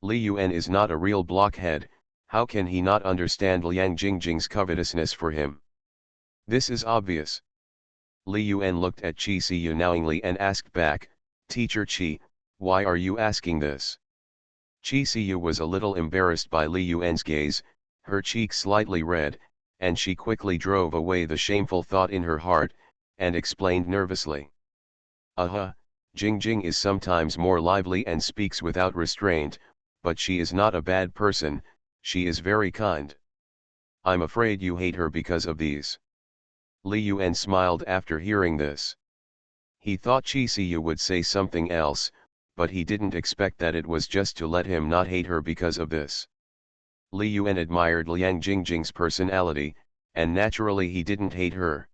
Li Yuan is not a real blockhead, how can he not understand Liang Jingjing's covetousness for him? This is obvious. Li Yuan looked at Chi Siyu knowingly and asked back, "Teacher Chi, why are you asking this?" Chi Siyu was a little embarrassed by Li Yuan's gaze, her cheeks slightly red, and she quickly drove away the shameful thought in her heart, and explained nervously. Jingjing is sometimes more lively and speaks without restraint, but she is not a bad person, she is very kind. I'm afraid you hate her because of these." Li Yuan smiled after hearing this. He thought Chi Siyu would say something else, but he didn't expect that it was just to let him not hate her because of this. Li Yuan admired Liang Jingjing's personality, and naturally he didn't hate her.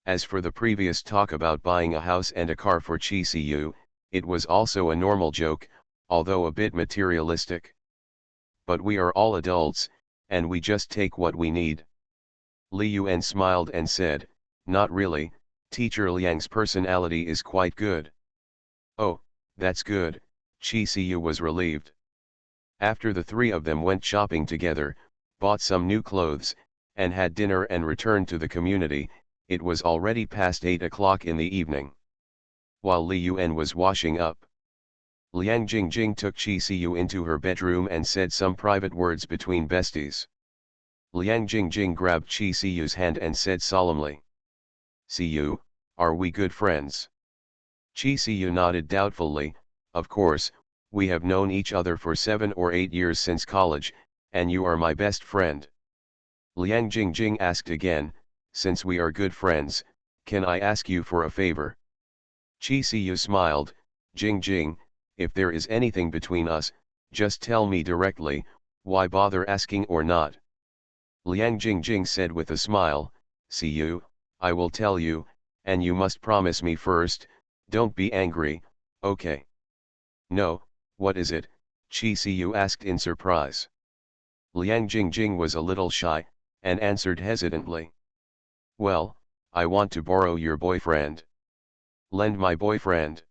As for the previous talk about buying a house and a car for Chi Siyu, it was also a normal joke, although a bit materialistic. But we are all adults, and we just take what we need. Li Yuan smiled and said, "Not really, Teacher Liang's personality is quite good." "Oh, that's good," Chi Siyu was relieved. After the three of them went shopping together, bought some new clothes, and had dinner and returned to the community, it was already past 8 o'clock in the evening. While Li Yuan was washing up, Liang Jingjing took Chi Siyu into her bedroom and said some private words between besties. Liang Jingjing grabbed Chi Siyu's hand and said solemnly, "Siyu, are we good friends?" Chi Siyu nodded doubtfully, "Of course, we have known each other for 7 or 8 years since college, and you are my best friend." Liang Jingjing asked again, "Since we are good friends, can I ask you for a favor?" Chi Siyu smiled, "Jingjing, if there is anything between us, just tell me directly, why bother asking or not?" Liang Jingjing said with a smile, "Siyu, I will tell you, and you must promise me first, don't be angry, okay?" "No, what is it?" Chi Siyu asked in surprise. Liang Jingjing was a little shy, and answered hesitantly, "Well, I want to borrow your boyfriend." "Lend my boyfriend?"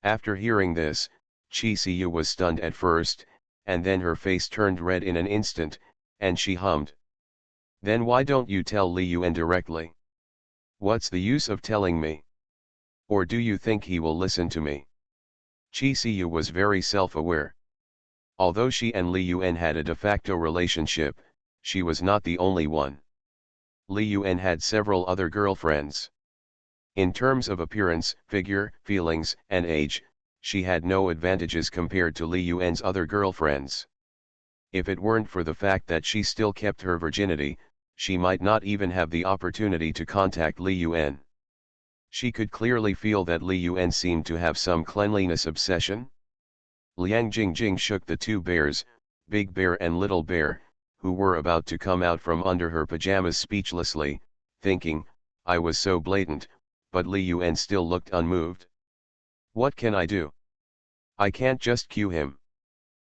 After hearing this, Chi Siyu was stunned at first, and then her face turned red in an instant, and she hummed. "Then why don't you tell Li Yuan directly? What's the use of telling me? Or do you think he will listen to me?" Chi Siyu was very self-aware. Although she and Li Yuan had a de facto relationship, she was not the only one. Li Yuan had several other girlfriends. In terms of appearance, figure, feelings, and age, she had no advantages compared to Li Yuan's other girlfriends. If it weren't for the fact that she still kept her virginity, She might not even have the opportunity to contact Li Yuan. She could clearly feel that Li Yuan seemed to have some cleanliness obsession. Liang Jingjing shook the two bears, Big Bear and Little Bear, who were about to come out from under her pajamas speechlessly, thinking, I was so blatant, but Li Yuan still looked unmoved. What can I do? I can't just cue him.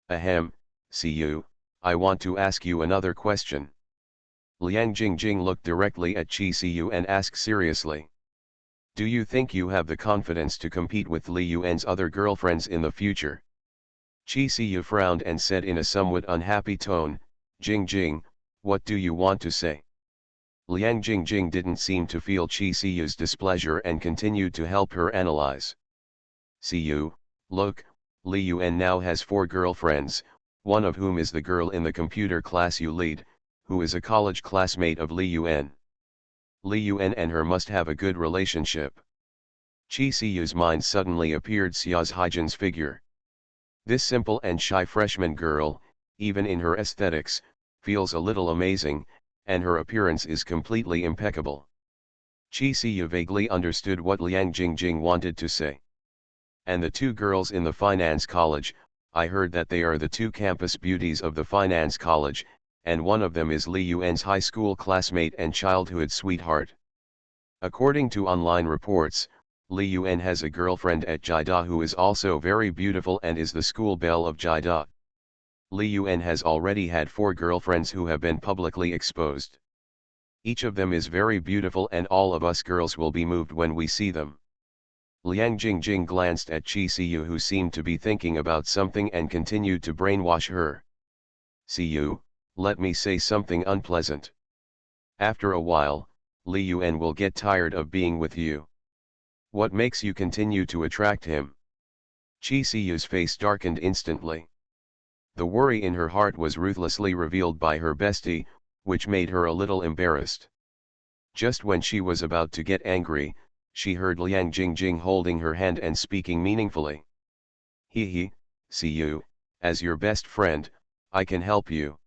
Ahem, see you, I want to ask you another question. Liang Jingjing looked directly at Qi Siyu and asked seriously. Do you think you have the confidence to compete with Li Yuan's other girlfriends in the future? Qi Siyu frowned and said in a somewhat unhappy tone, Jingjing, what do you want to say? Liang Jingjing didn't seem to feel Qi Siyu's displeasure and continued to help her analyze. Siyu, look, Li Yuan now has 4 girlfriends, one of whom is the girl in the computer class you lead, who is a college classmate of Li Yuan. Li Yuan and her must have a good relationship. Qi Siyu's mind suddenly appeared Xia's Haijin's figure. This simple and shy freshman girl, even in her aesthetics, feels a little amazing, and her appearance is completely impeccable. Qi Siyu vaguely understood what Liang Jingjing wanted to say. And the 2 girls in the finance college, I heard that they are the 2 campus beauties of the finance college, and one of them is Li Yuan's high school classmate and childhood sweetheart. According to online reports, Li Yuan has a girlfriend at Jida who is also very beautiful and is the school belle of Jida. Li Yuan has already had 4 girlfriends who have been publicly exposed. Each of them is very beautiful and all of us girls will be moved when we see them. Liang Jingjing glanced at Qi Siyu who seemed to be thinking about something and continued to brainwash her. Siyu, let me say something unpleasant. After a while, Li Yuan will get tired of being with you. What makes you continue to attract him? Qi Siyu's face darkened instantly. The worry in her heart was ruthlessly revealed by her bestie, which made her a little embarrassed. Just when she was about to get angry, she heard Liang Jingjing holding her hand and speaking meaningfully. He, Siyu, as your best friend, I can help you.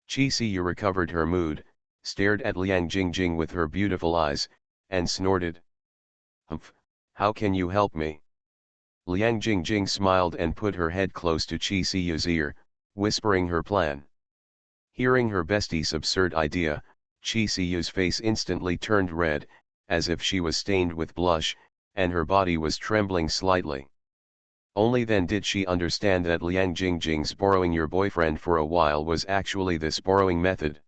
Qi Siyu recovered her mood, stared at Liang Jingjing with her beautiful eyes, and snorted. Humph, how can you help me? Liang Jingjing smiled and put her head close to Qi Siyu's ear, whispering her plan. Hearing her bestie's absurd idea, Qi Siyu's face instantly turned red, as if she was stained with blush, and her body was trembling slightly. Only then did she understand that Liang Jingjing's borrowing your boyfriend for a while was actually this borrowing method.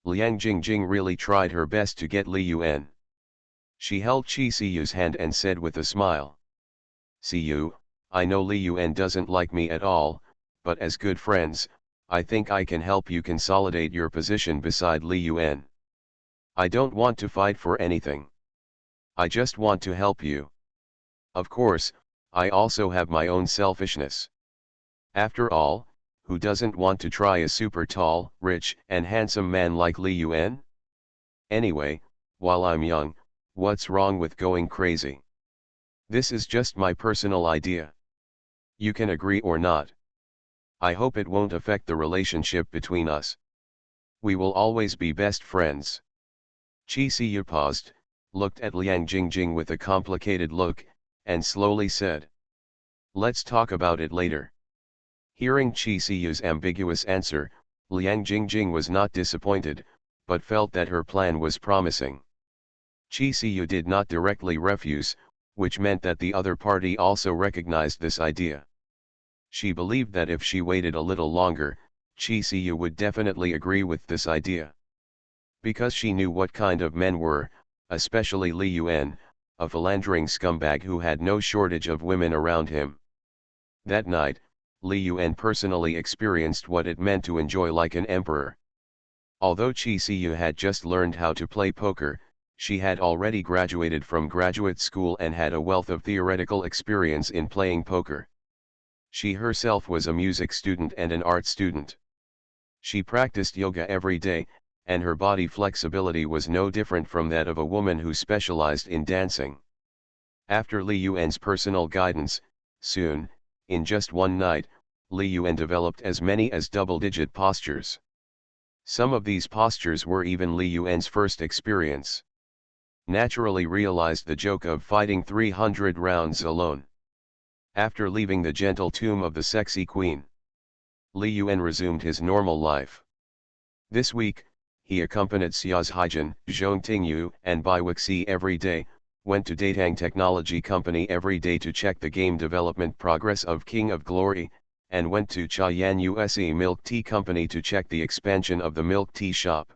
Liang Jingjing really tried her best to get Li Yuan. She held Qi Siyu's hand and said with a smile. Siyu, I know Li Yuan doesn't like me at all, but as good friends, I think I can help you consolidate your position beside Li Yuan. I don't want to fight for anything. I just want to help you. Of course, I also have my own selfishness. After all, who doesn't want to try a super tall, rich, and handsome man like Li Yuan? Anyway, while I'm young, what's wrong with going crazy? This is just my personal idea. You can agree or not. I hope it won't affect the relationship between us. We will always be best friends. Qi Siyu paused, looked at Liang Jingjing with a complicated look, and slowly said. Let's talk about it later. Hearing Qi Siyu's ambiguous answer, Liang Jingjing was not disappointed, but felt that her plan was promising. Qi Siyu did not directly refuse, which meant that the other party also recognized this idea. She believed that if she waited a little longer, Qi Siyu would definitely agree with this idea. Because she knew what kind of men were, especially Li Yuan, a philandering scumbag who had no shortage of women around him. That night, Li Yuan personally experienced what it meant to enjoy like an emperor. Although Qi Siyu had just learned how to play poker, she had already graduated from graduate school and had a wealth of theoretical experience in playing poker. She herself was a music student and an art student. She practiced yoga every day, and her body flexibility was no different from that of a woman who specialized in dancing. After Li Yuan's personal guidance, soon, in just one night, Li Yuan developed as many as double-digit postures. Some of these postures were even Li Yuan's first experience. Naturally realized the joke of fighting 300 rounds alone. After leaving the gentle tomb of the sexy queen, Li Yuan resumed his normal life. This week, he accompanied Xia's Haijin, Zhong Tingyu, and Bai Wuxi every day, went to Datang Technology Company every day to check the game development progress of King of Glory, and went to Chayan USE Milk Tea Company to check the expansion of the milk tea shop.